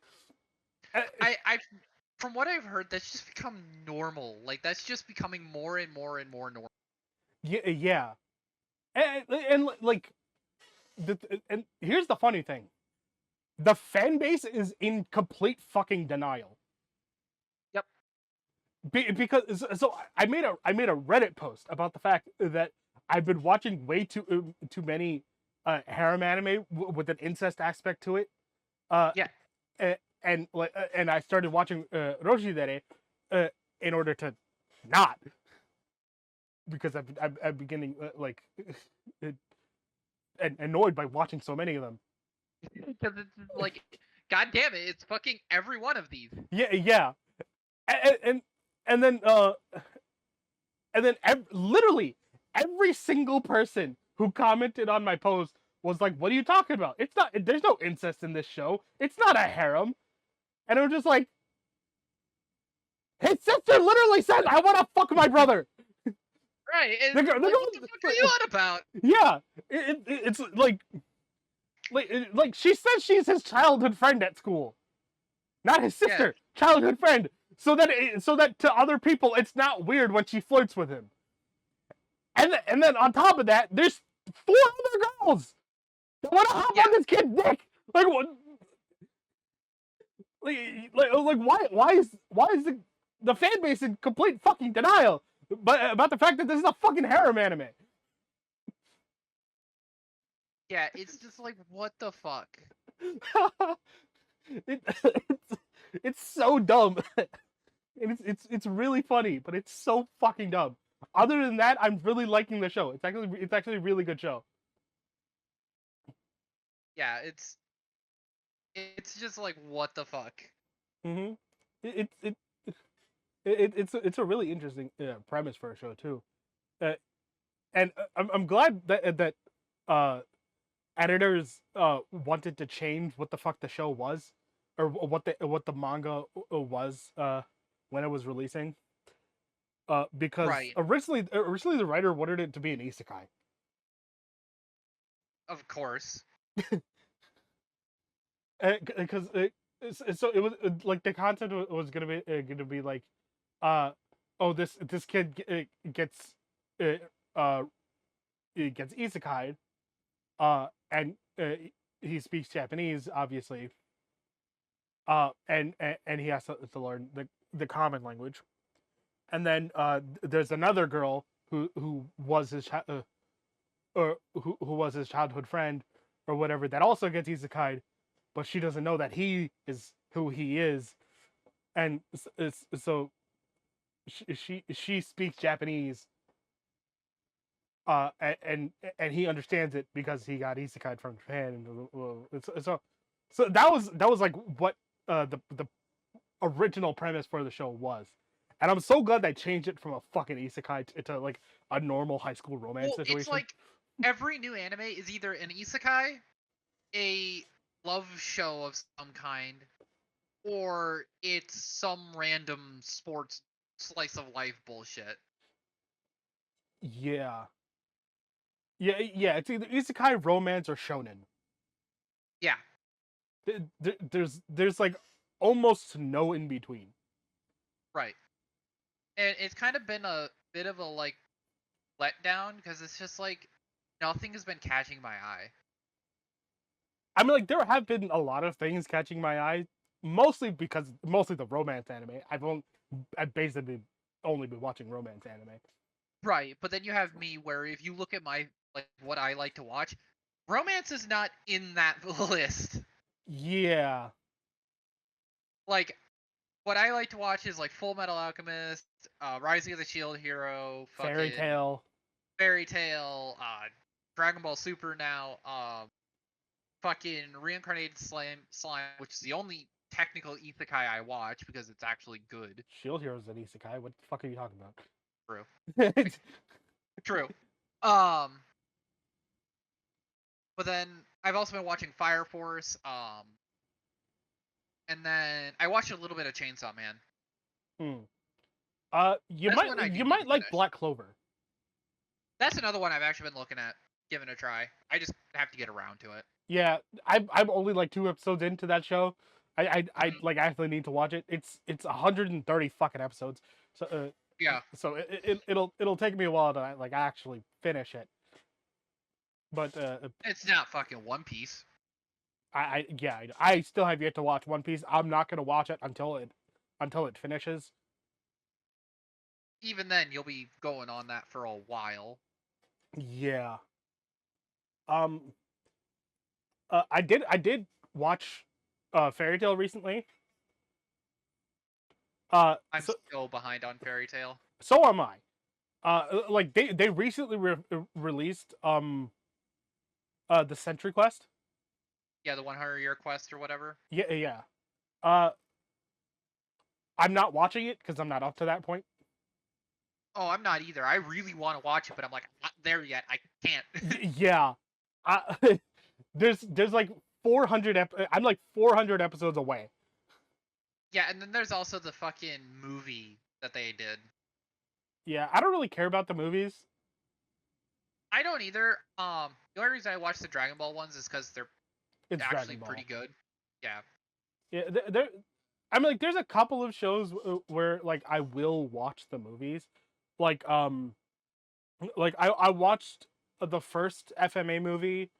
I from what I've heard, that's just become normal. Like, that's just becoming more and more and more normal. Yeah. And like and here's the funny thing. The fan base is in complete fucking denial. Yep. Because so I made a Reddit post about the fact that I've been watching way too many harem anime with an incest aspect to it. Uh, Yeah. and I started watching Roshidere in order to not, because I'm beginning like annoyed by watching so many of them. Because it's like, god damn it, it's fucking every one of these. Yeah. And and, and then literally every single person who commented on my post was like, "What are you talking about? It's not. There's no incest in this show. It's not a harem." And I'm just like, his sister literally said, "I want to fuck my brother." Right. And The girl, like, what the fuck are you on about? yeah, it's like she says she's his childhood friend at school, not his Yeah. sister, childhood friend. So that to other people it's not weird when she flirts with him. And then on top of that, there's 4 other girls that want to hop Yeah. on this kid's dick. Like what? Like why is the fan base in complete fucking denial but about the fact that this is a fucking harem anime? Yeah, it's just like, what the fuck? It's so dumb. And it's really funny, but it's so fucking dumb. Other than that, I'm really liking the show. It's actually a really good show. Yeah, it's just like, what the fuck? Mm-hmm. It, it, it's a really interesting premise for a show too, and I'm glad that uh, editors wanted to change what the fuck the show was, or what the manga was when it was releasing. Because Right. originally the writer wanted it to be an isekai. Of course. Because so it was like the concept was gonna be like, uh, oh this kid gets uh, uh gets isekai, and he speaks Japanese obviously, and he has to learn the common language, and then there's another girl who was his or who was his childhood friend or whatever that also gets isekai, but she doesn't know that he is who he is, and so she speaks Japanese, and he understands it because he got isekai from Japan, and so that was like what the original premise for the show was. And I'm so glad they changed it from a fucking isekai to like a normal high school romance Well, it's situation. like every new anime is either an isekai, a love show of some kind, or it's some random sports slice of life bullshit. Yeah. Yeah, it's either isekai, romance, or shonen. Yeah, There's like almost no in between. right. And it's kind of been a bit of a like letdown because it's just like nothing has been catching my eye. I mean, like there have been a lot of things catching my eye, mostly the romance anime. I've basically only been watching romance anime. Right, but then you have me where if you look at my like what I like to watch, romance is not in that list. Yeah, Like what I like to watch is like Full Metal Alchemist, Rising of the Shield Hero, Fairy fucking Tale. Fairy Tail, Dragon Ball Super now, fucking Reincarnated Slime, which is the only technical isekai I watch because it's actually good. Shield Hero's an isekai. What the fuck are you talking True. about? True. Um, but then I've also been watching Fire Force, and then I watched a little bit of Chainsaw Man. Hmm. You That's one I might do you need to might like finish. Black Clover. That's another one I've actually been looking at, giving a try. I just have to get around to it. Yeah, I'm only like 2 episodes into that show. I Mhm. like actually need to watch it. It's 130 fucking episodes. So Yeah, so it'll take me a while to like actually finish it. But it's not fucking One Piece. I still have yet to watch One Piece. I'm not gonna watch it until it finishes. Even then, you'll be going on that for a while. Yeah. Um. I did watch Fairy Tale recently. I'm So so behind on Fairy Tail. so am I. Like they recently released the Sentry Quest. Yeah, the 100-year quest or whatever. Yeah. Uh, I'm not watching it because I'm not up to that point. Oh, I'm not either. I really want to watch it, but I'm like, I'm not there yet. I can't. Yeah. There's like 400. I'm like 400 episodes away. Yeah, and then there's also the fucking movie that they did. Yeah, I don't really care about the movies. I don't either. The only reason I watch the Dragon Ball ones is because they're It's actually Dragon pretty Ball. good. Yeah. Yeah, there. I mean, like, there's a couple of shows where like I will watch the movies, like I watched the first FMA movie.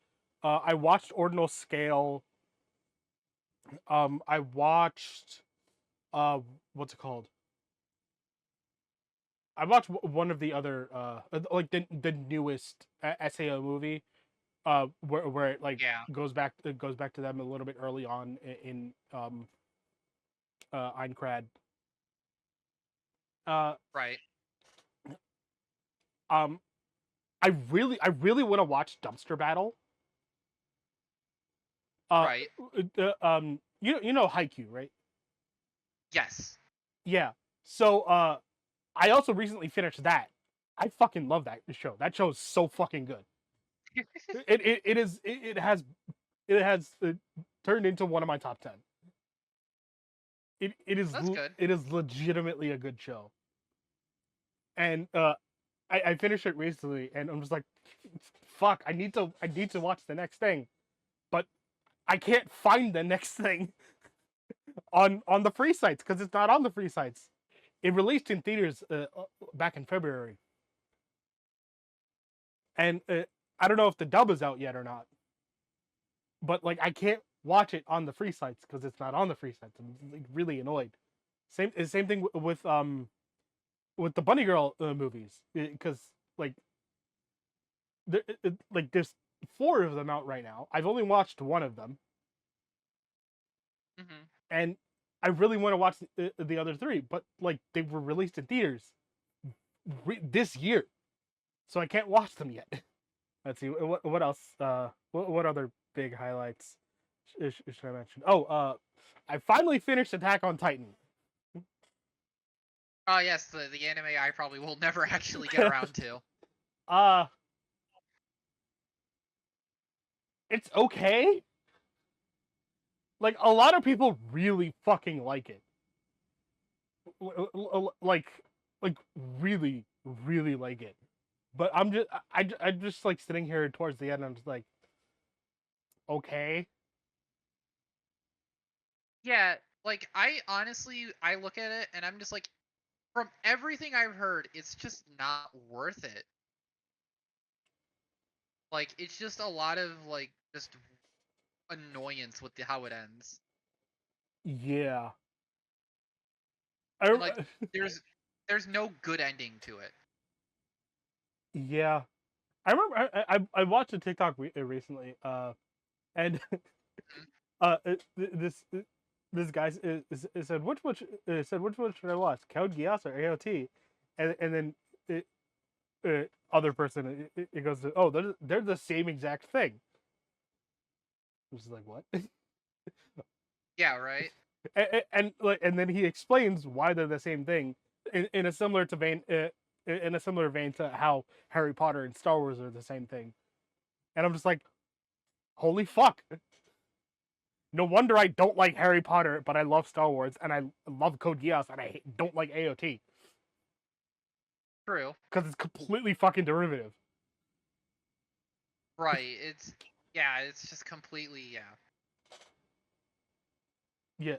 I watched Ordinal Scale. I watched what's it called? I watched one of the other like the newest SAO movie where it like Yeah. goes back to them a little bit early on in Eincrad. Uh Right. um I really want to watch Dumpster Battle. Uh, Right. you know Haikyuu, right? Yes. Yeah. So I also recently finished that. I fucking love that show. That show is so fucking good. It has turned into one of my top 10. That's good. It is legitimately a good show. And I finished it recently and I'm just like fuck, I need to watch the next thing. But I can't find the next thing on the free sites because it's not on the free sites. It released in theaters back in February. And I don't know if the dub is out yet or not. But like I can't watch it on the free sites because it's not on the free sites. I'm like, really annoyed. Same thing with the Bunny Girl movies because like there's 4 of them out right now. I've only watched one of them, Hmm. and I really want to watch the other 3, but like they were released in theaters this year, so I can't watch them yet. Let's see what else. What other big highlights? should I mention? Oh, I finally finished Attack on Titan. Oh yes, the anime I probably will never actually get around to. uh, it's okay. Like a lot of people really fucking like it. Like really really like it. But I'm just like sitting here towards the end. I'm just like, okay. Yeah, like I honestly I look at it and I'm just like, from everything I've heard, it's just not worth it. Like it's just a lot of like just annoyance with how it ends. Yeah. And like I, there's there's no good ending to it. yeah. I remember I watched a TikTok recently. And Mhm. this guy said which one should I watch, Code Geass or AOT, and then it, other person it goes to, oh, they're the same exact thing. I was like, what? Yeah, right? And then he explains why they're the same thing in a similar to vein in a similar vein to how Harry Potter and Star Wars are the same thing. And I'm just like, holy fuck. No wonder I don't like Harry Potter, but I love Star Wars, and I love Code Geass, and I don't like AOT. True. Because it's completely fucking derivative. Right. It's just completely Yeah,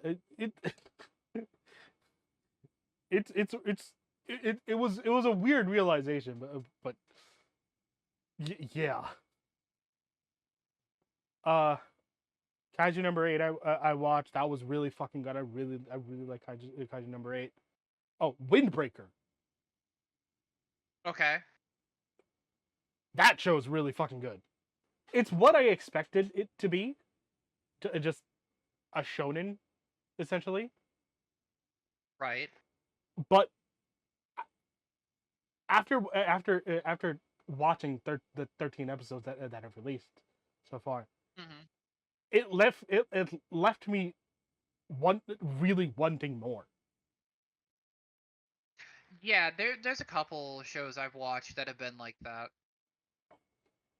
it's it was a weird realization, but yeah. Uh, Kaiju number 8, I watched. That was really fucking good. I really like Kaiju number 8. Oh, Windbreaker. Okay. That show is really fucking good. It's what I expected it to be, just a shonen essentially. Right. But after watching the 13 episodes that have released so far, Mhm. it left me really wanting more. Yeah, there's a couple shows I've watched that have been like that.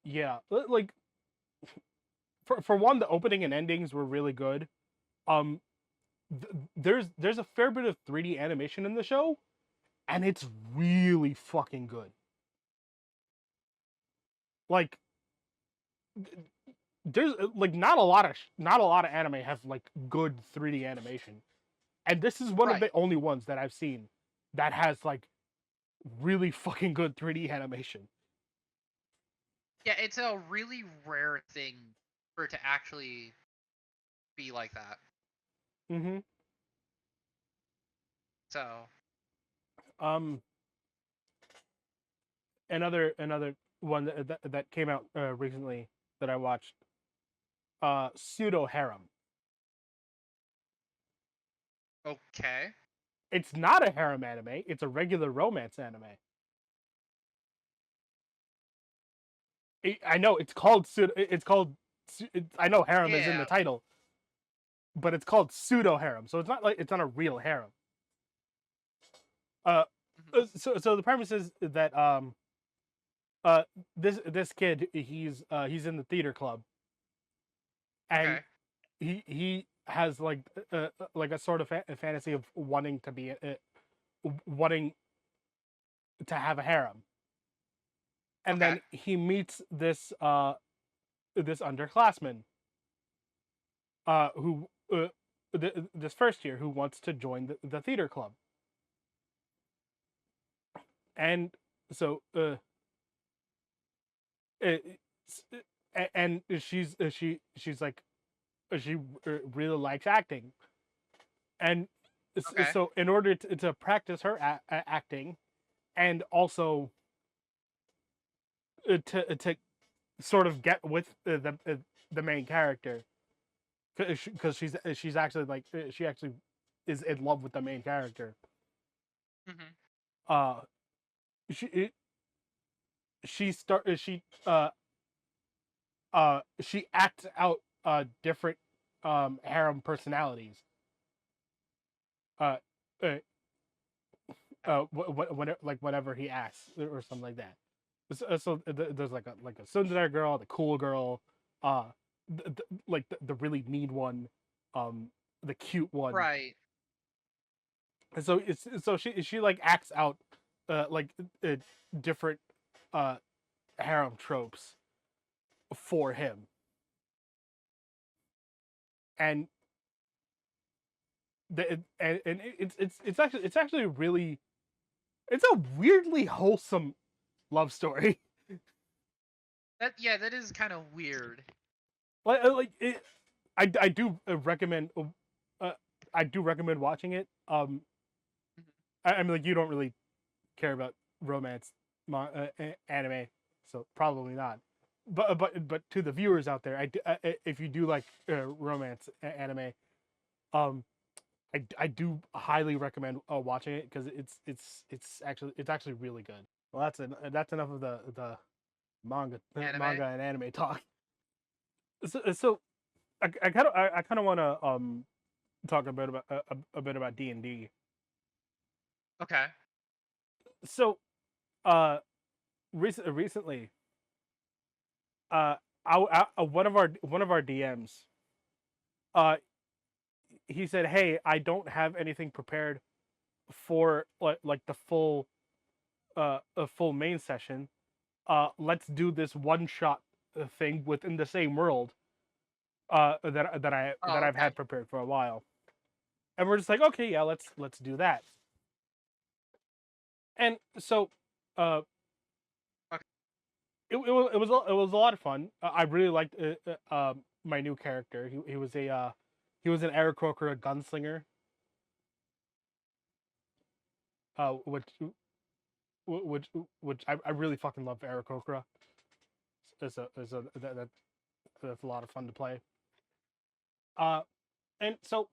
Yeah, like for one, the opening and endings were really good. Um, there's a fair bit of 3D animation in the show, and it's really fucking good. Like there's like not a lot of anime have like good 3D animation, and this is one of Right. the only ones that I've seen that has like really fucking good 3D animation. Yeah, it's a really rare thing for it to actually be like that. Mm-hmm. So, Um, another one that came out recently that I watched, Pseudo Harem. okay. It's not a harem anime. It's a regular romance anime. I know it's called pseudo. It's called. I know harem is in Yeah. the title, but it's called pseudo harem. So it's not like it's not a real harem. Uh, Mhm. so the premise is that uh this kid, he's in the theater club, and Okay. he has like a sort of a fantasy of wanting to have a harem, and Okay. then he meets this underclassman who this first year who wants to join the theater club, and so uh, and she's like she really likes acting, and Okay. so in order to practice her acting, and also to sort of get with the main character, because she's actually like she actually is in love with the main character. Mhm. Uh, she she start she acts out different. harem personalities. Uh, uh, whatever he asks or something like that. There's like a tsundere girl, the cool girl, uh, the really mean one, um, the cute one. Right. And so she like acts out, uh, different uh harem tropes for him, and it's actually really, it's a weirdly wholesome love story. That is kind of weird. I do recommend. I do recommend watching it. Mhm. I mean, like, you don't really care about romance anime, so probably not. But to the viewers out there, if you do like romance anime, um, I do highly recommend watching it because it's actually really good. Well, that's enough of the Anime. manga and anime talk. So I kind of want to talk a bit about D&D. Okay. So uh recently, uh one of our DMs, uh he said, "Hey, I don't have anything prepared for like the full a full main session. Let's do this one shot thing within the same world that Oh, I've okay. had prepared for a while." And we're just like, "Okay, yeah, let's do that." And so uh Okay. it was a lot of fun. I really liked my new character. He was he was an Aarakocra gunslinger, uh, which which I really fucking love Aarakocra. That's a lot of fun to play. Uh, and so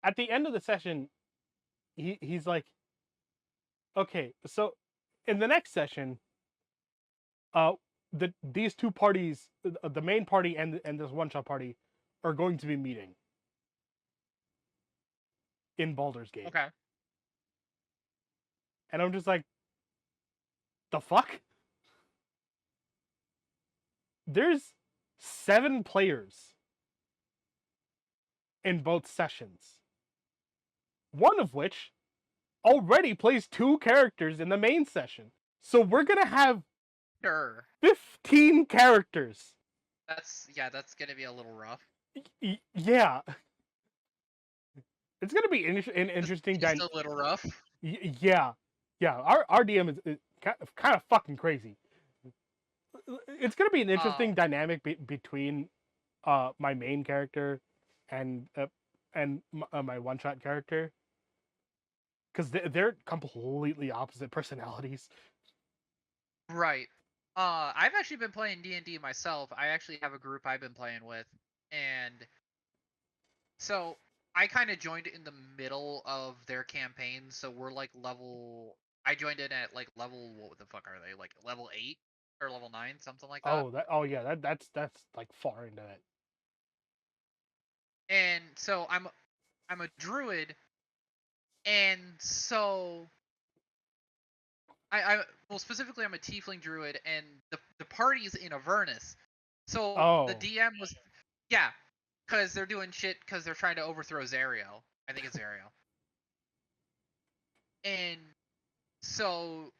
at the end of the session, he's like, "Okay, so in the next session, uh, these two parties, the main party and this one shot party, are going to be meeting in Baldur's Gate." Okay. And I'm just like, "The fuck?" There's 7 players in both sessions, one of which already plays 2 characters in the main session. So we're gonna have Sure. 15 characters. That's gonna be a little rough. Yeah, it's gonna be an Just interesting. just a little rough. Yeah, yeah. Our DM is kind of fucking crazy. It's gonna be an Um. interesting dynamic between my main character and my one shot character, because they're completely opposite personalities. Right. I've actually been playing D&D myself. I actually have a group I've been playing with, and so I kind of joined in the middle of their campaign. So we're like level. I joined in at like level. What the fuck are they? Like level 8 or level 9, something like that. Oh yeah, that's like far into it. And so I'm a druid, and so well, specifically I'm a tiefling druid, and the party's in Avernus. So the Oh, DM was, yeah, because they're doing shit because they're trying to overthrow Zariel. I think it's Zariel. And so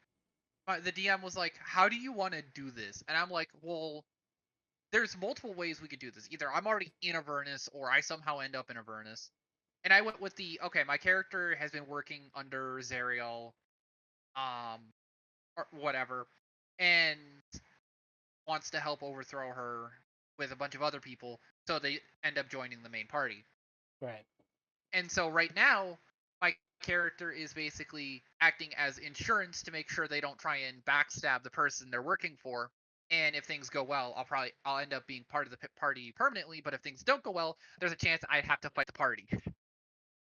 the DM was like, "How do you want to do this?" And I'm like, "Well, there's multiple ways we could do this. Either I'm already in Avernus, or I somehow end up in Avernus." And I went with the, okay, my character has been working under Zariel, um, or whatever, and wants to help overthrow her with a bunch of other people, so they end up joining the main party. right. And so right now, my character is basically acting as insurance to make sure they don't try and backstab the person they're working for. And if things go well, I'll end up being part of the party permanently. But if things don't go well, there's a chance I'd have to fight the party.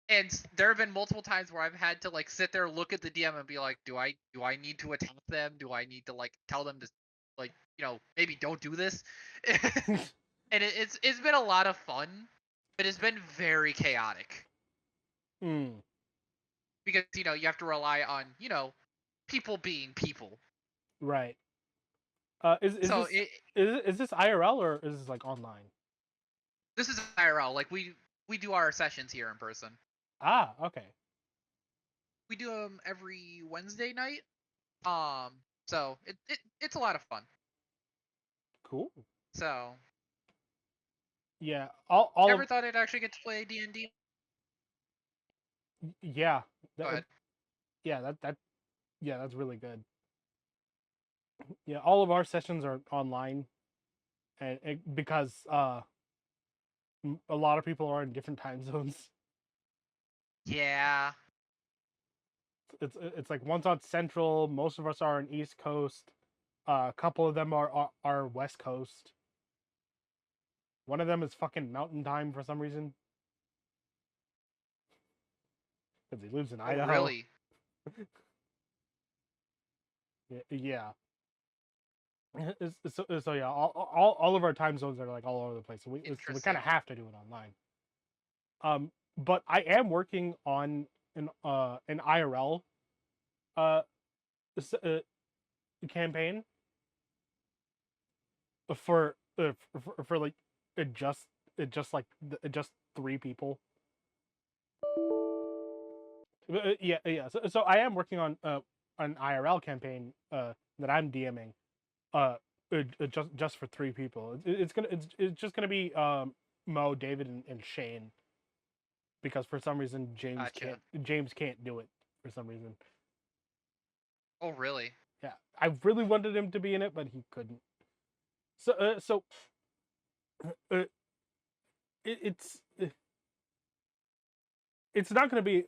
And there have been multiple times where I've had to like sit there, look at the DM, and be like, do I need to attack them? Do I need to like tell them to, like, maybe don't do this? and it's been a lot of fun, but it's been very chaotic Mm, because you have to rely on people being people. right. Is So this is this IRL or is this like online? this is IRL. Like we do our sessions here in person. Ah, okay. We do them every Wednesday night. So it's a lot of fun. Cool. So Yeah. All never of thought I'd actually get to play D&D. yeah. Go That, ahead. yeah, that yeah, that's really good. Yeah, all of our sessions are online and because a lot of people are in different time zones. Yeah. It's like one's on Central, most of us are on East Coast. A couple of them are West Coast. One of them is fucking Mountain Time for some reason because he lives in Oh, Idaho. really? Yeah. So yeah, all of our time zones are like all over the place. So we kind of Interesting. have to do it online. But I am working on an IRL uh, campaign for like it just just 3 people. Yeah. So I am working on an IRL campaign that I'm DMing just for 3 people. It's just gonna be Mo, David, and Shane because for some reason Gotcha. James can't do it for some reason. Oh, really? Yeah, I really wanted him to be in it, but he couldn't. So uh, it's not going to be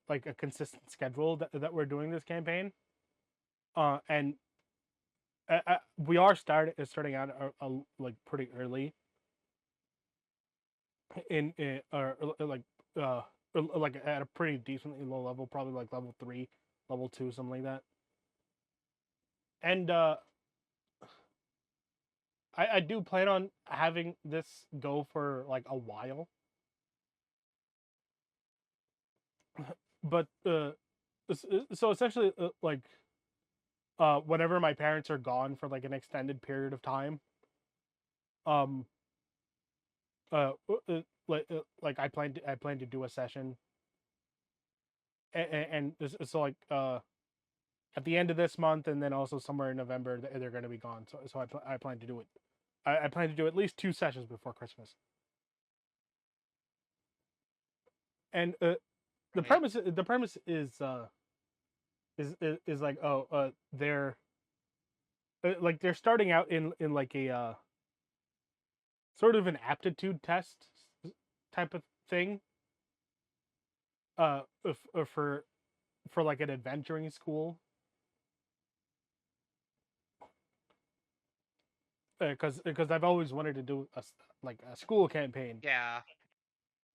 like a consistent schedule that we're doing this campaign. And we are starting out like pretty early in uh like at a pretty decently low level, probably like level 3, level 2, something like that. And I do plan on having this go for like a while, but so essentially like whenever my parents are gone for like an extended period of time, um like I plan to do a session, and so like at the end of this month and then also somewhere in November they're going to be gone. So I plan to do it. I plan to do at least 2 sessions before Christmas. And Right. the premise is like, oh, they're starting out in like a sort of an aptitude test type of thing, if, for like an adventuring school, because I've always wanted to do like a school campaign, Yeah.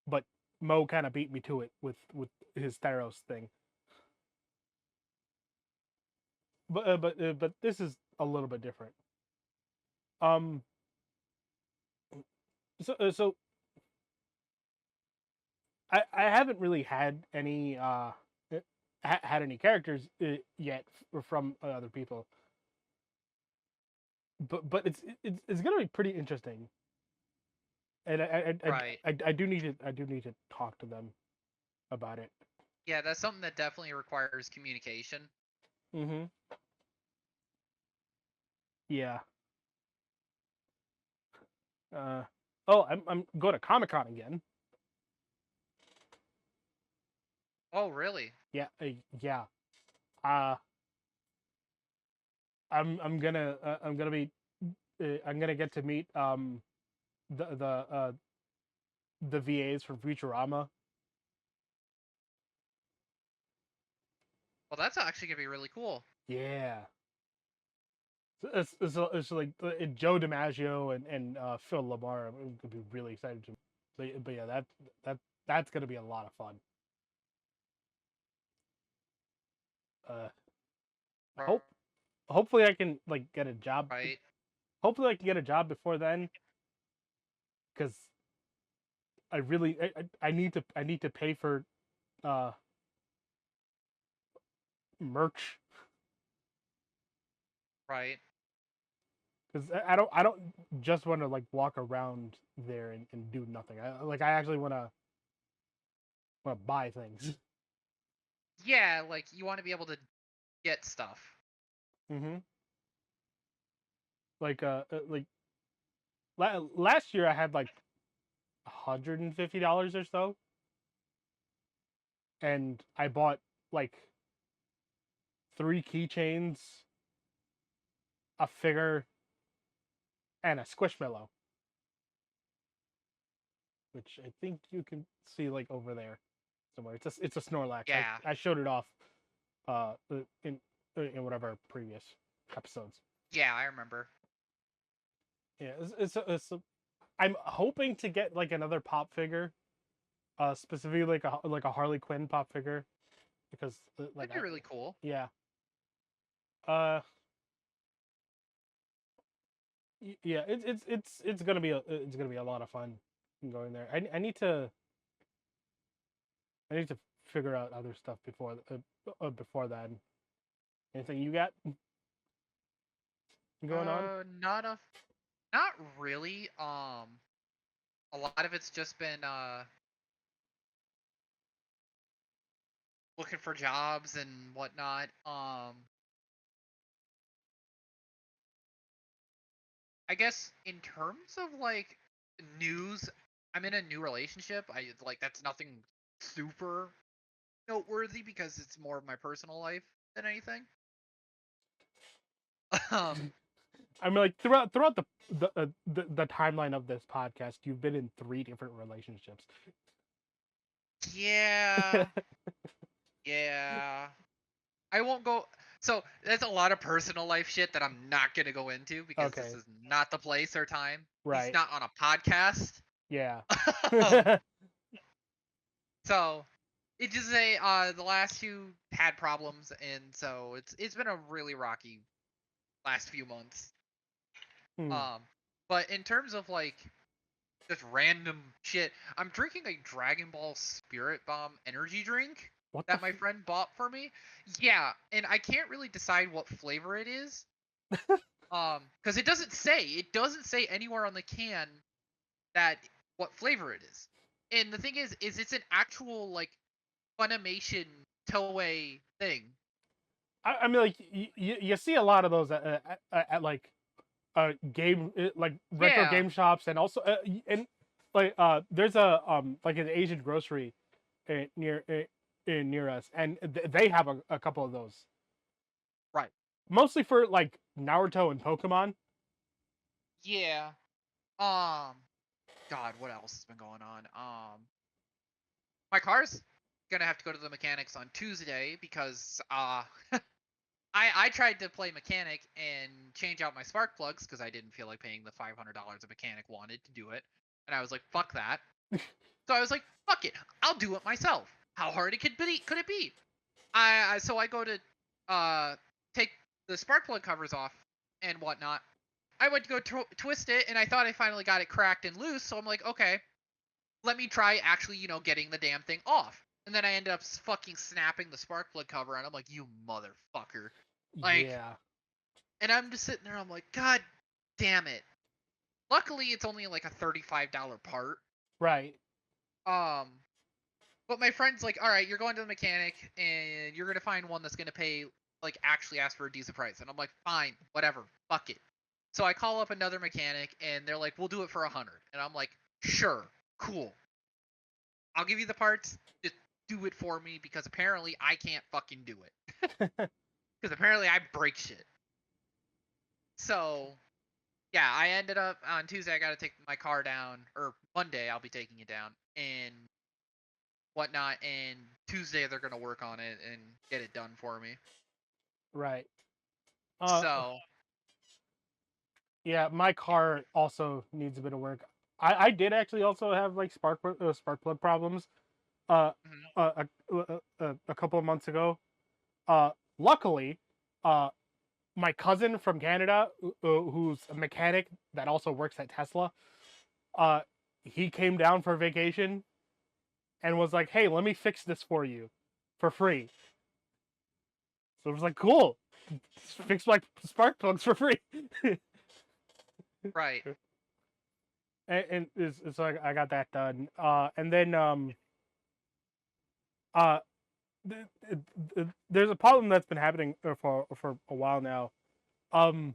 but Mo kind of beat me to it with his Theros thing. But this is a little bit different. Um, so I haven't really had any had any characters yet from other people, but it's gonna be pretty interesting, and Right. I do need to talk to them about it. Yeah, that's something that definitely requires communication. Mm-hmm. Yeah. Uh. Oh, I'm going to Comic-Con again. Oh, really? Yeah. Yeah. Uh. I'm gonna get to meet the the uh the VAs from Futurama. Well, that's actually gonna be really cool. Yeah. It's like Joe DiMaggio and Phil Lamar. I'm gonna be really excited to. But yeah, that that's gonna be a lot of fun. Uh, hope hopefully I can like get a job. Right. Hopefully I can get a job before then. because I need to pay for uh merch, Right. because I don't just want to like walk around there and do nothing. I actually want to buy things. Yeah, like you want to be able to get stuff. Mm-hmm. Like last year I had like $150 or so, and I bought like 3 keychains, a figure, and a squishmallow, which I think you can see like over there somewhere. It's a Snorlax. Yeah. I showed it off uh in in whatever previous episodes. Yeah, I remember. Yeah, I'm hoping to get like another pop figure, specifically like a Harley Quinn pop figure, because That'd be really cool. yeah. Uh, yeah, it's gonna be a lot of fun going there. I need to figure out other stuff before that. Anything you got going on? Not really. A lot of it's just been looking for jobs and whatnot. I guess in terms of like news, I'm in a new relationship. I like that's nothing super noteworthy because it's more of my personal life than anything. Um, I mean, like throughout the timeline of this podcast, you've been in 3 different relationships. yeah, yeah. I won't go. So there's a lot of personal life shit that I'm not gonna go into because this Okay, is not the place or time. He's right. not on a podcast. Yeah. um, so it just say the last two had problems, and so it's been a really rocky last few months. Hmm. Um, but in terms of like just random shit, I'm drinking a Dragon Ball Spirit Bomb energy drink What the? that my friend bought for me. Yeah, and I can't really decide what flavor it is. Because it doesn't say. It doesn't say anywhere on the can that what flavor it is. And the thing is it's an actual like Funimation Toei thing. I mean, like you see a lot of those at like game like retro Yeah, game shops, and also and like there's a like an Asian grocery near near us, and they have a couple of those, right. mostly for like Naruto and Pokemon. Yeah. Um. God, what else has been going on? My car's gonna have to go to the mechanics on Tuesday because I tried to play mechanic and change out my spark plugs because I didn't feel like paying the $500 a mechanic wanted to do it, and I was like, fuck that. So I was like, fuck it, I'll do it myself. How hard it could it be? So I go to take the spark plug covers off and whatnot. I went to go twist it, and I thought I finally got it cracked and loose. So I'm like, okay, let me try actually, getting the damn thing off. And then I ended up fucking snapping the spark plug cover, and I'm like, you motherfucker. Like, Yeah. and I'm just sitting there, I'm like, God damn it. Luckily, it's only like a $35 part. Right. Um, but my friend's like, all right, you're going to the mechanic, and you're gonna find one that's gonna pay, like, actually ask for a decent price. And I'm like, fine, whatever, fuck it. So I call up another mechanic, and they're like, we'll do it for 100. And I'm like, sure, cool. I'll give you the parts. Just do it for me because apparently I can't fucking do it. Because apparently I break shit. So yeah, I ended up on Tuesday. I got to take my car down, or Monday I'll be taking it down and whatnot. And Tuesday they're gonna work on it and get it done for me. Right. Uh, So yeah, my car also needs a bit of work. I did actually also have like spark plug problems uh, mhm. a couple of months ago. Luckily, uh, my cousin from Canada, who's a mechanic that also works at Tesla, uh, he came down for vacation and was like, "Hey, let me fix this for you for free." So it was like, "Cool, fix my spark plugs for free." Right. So I got that done. And then uh, there's a problem that's been happening for a while now. Um,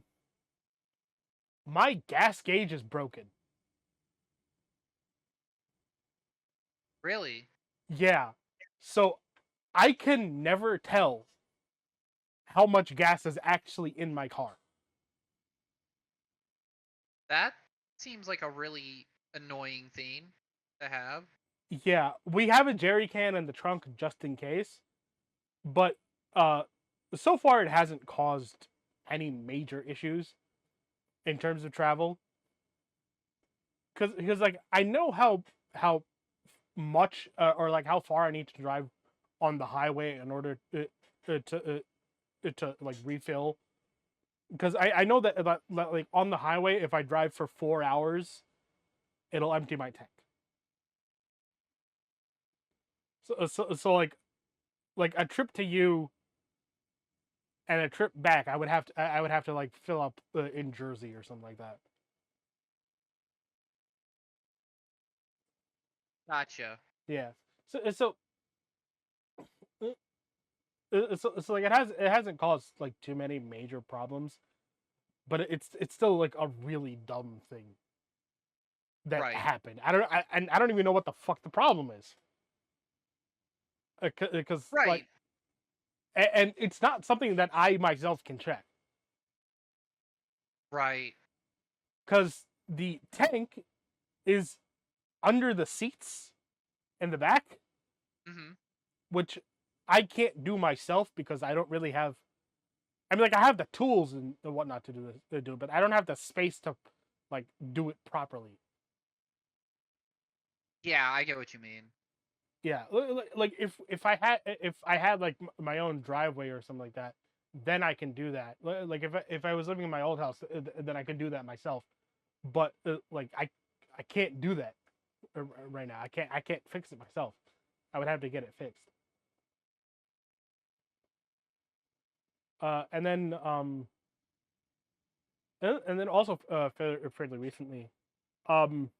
my gas gauge is broken. Really? Yeah, so I can never tell how much gas is actually in my car. That seems like a really annoying thing to have. Yeah, we have a jerry can in the trunk just in case, but uh, so far it hasn't caused any major issues in terms of travel. Because like I know how much or like how far I need to drive on the highway in order to like refill. Because I know that like on the highway, if I drive for 4 hours, it'll empty my tank. So like a trip to you and a trip back, I would have to like fill up in Jersey or something like that. Gotcha. Yeah. So so like it hasn't caused like too many major problems, but it's still like a really dumb thing that Right. happened. And I don't even know what the fuck the problem is. Because like Right. and it's not something that I myself can check. Right. Because the tank is under the seats in the back, Mm-hmm. which I can't do myself because I don't really have. I mean, like I have the tools and whatnot to do this, to do it, but I don't have the space to like do it properly. Yeah, I get what you mean. Yeah, like if I had like my own driveway or something like that, then I can do that. Like if I was living in my old house, then I could do that myself. But like I can't do that right now. I can't fix it myself. I would have to get it fixed. And then and then also fairly recently, um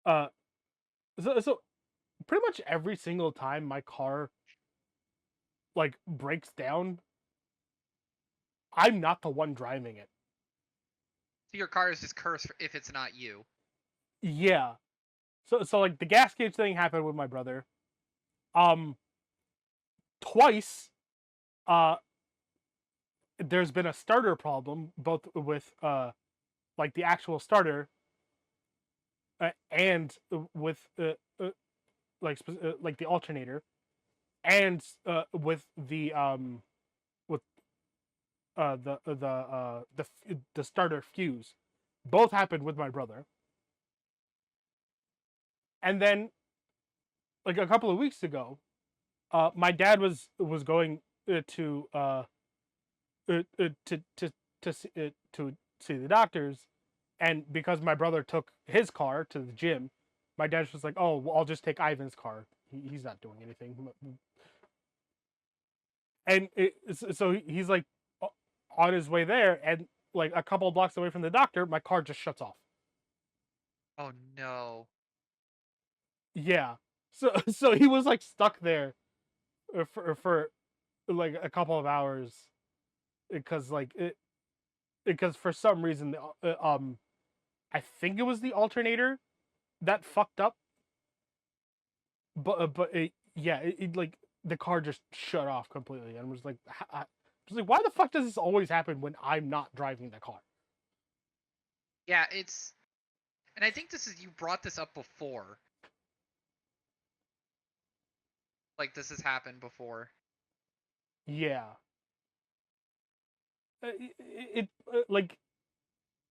uh so pretty much every single time my car like breaks down, I'm not the one driving it. So your car is just cursed if it's not you. Yeah. So like the gas gauge thing happened with my brother. Um Twice uh there's been a starter problem both with like the actual starter and with like the alternator and with the starter fuse. Both happened with my brother. And then like a couple of weeks ago, my dad was going to see the doctors, and because my brother took his car to the gym, my dad was like, "Oh, well, I'll just take Ivan's car. He's not doing anything." And so he's like on his way there, and like a couple of blocks away from the doctor, my car just shuts off. Oh no. Yeah. So he was like stuck there for like a couple of hours because like it because for some reason I think it was the alternator that fucked up, but like the car just shut off completely, and was like, I was like, why the fuck does this always happen when I'm not driving the car? Yeah, it's and I think this is you brought this up before. Like this has happened before. Yeah, like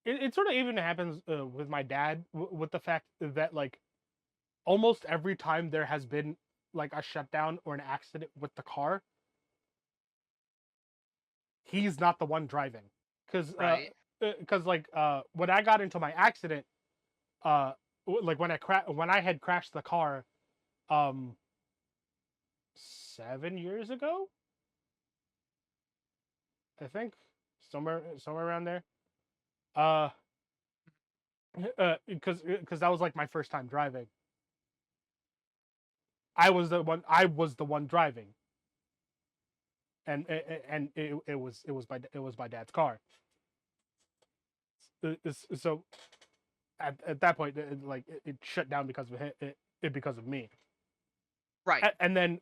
it sort of even happens with my dad with the fact that like almost every time there has been like a shutdown or an accident with the car, he's not the one driving because Right. like when I got into my accident, like when I had crashed the car, um, 7 years ago, I think, somewhere around there. Uh, because that was like my first time driving. I was the one driving, and it was my dad's car. So at that point, it shut down because of because of me. Right. And then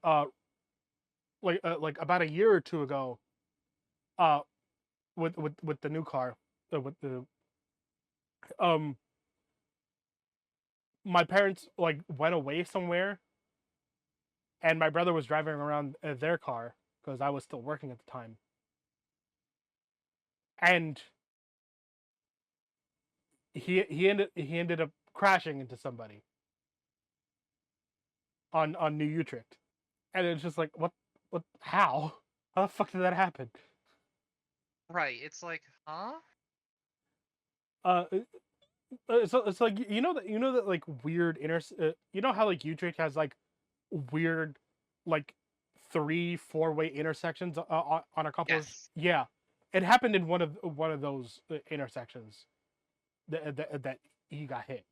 like about a year or two ago, uh, with the new car, with the um, my parents like went away somewhere, and my brother was driving around their car because I was still working at the time, and he ended up crashing into somebody on New Utrecht, and it's just like what how the fuck did that happen? Right. It's like, huh? Uh, so it's like you know that like weird you know how like Utrecht has like weird like 3-4 way intersections on a couple of Yes. yeah, it happened in one of those intersections that he got hit.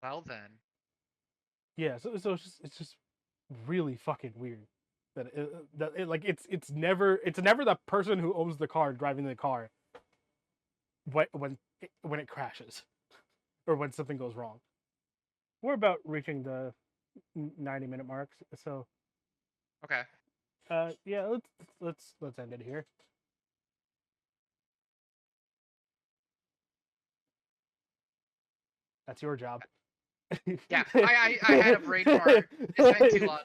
Well then. Yeah, so it's just really fucking weird that like it's never the person who owns the car driving the car when it crashes or when something goes wrong. We're about reaching the 90-minute mark, so Okay. yeah, let's end it here. That's your job. Yeah. I had a brain fart. It's been too long.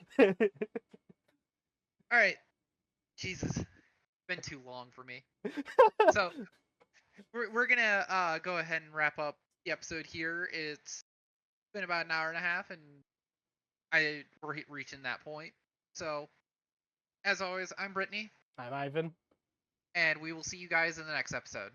All right. Jesus. It's been too long for me. So we're gonna go ahead and wrap up the episode here. It's been about an hour and a half, and we're reaching that point. So as always, I'm Brittany, I'm Ivan. and we will see you guys in the next episode.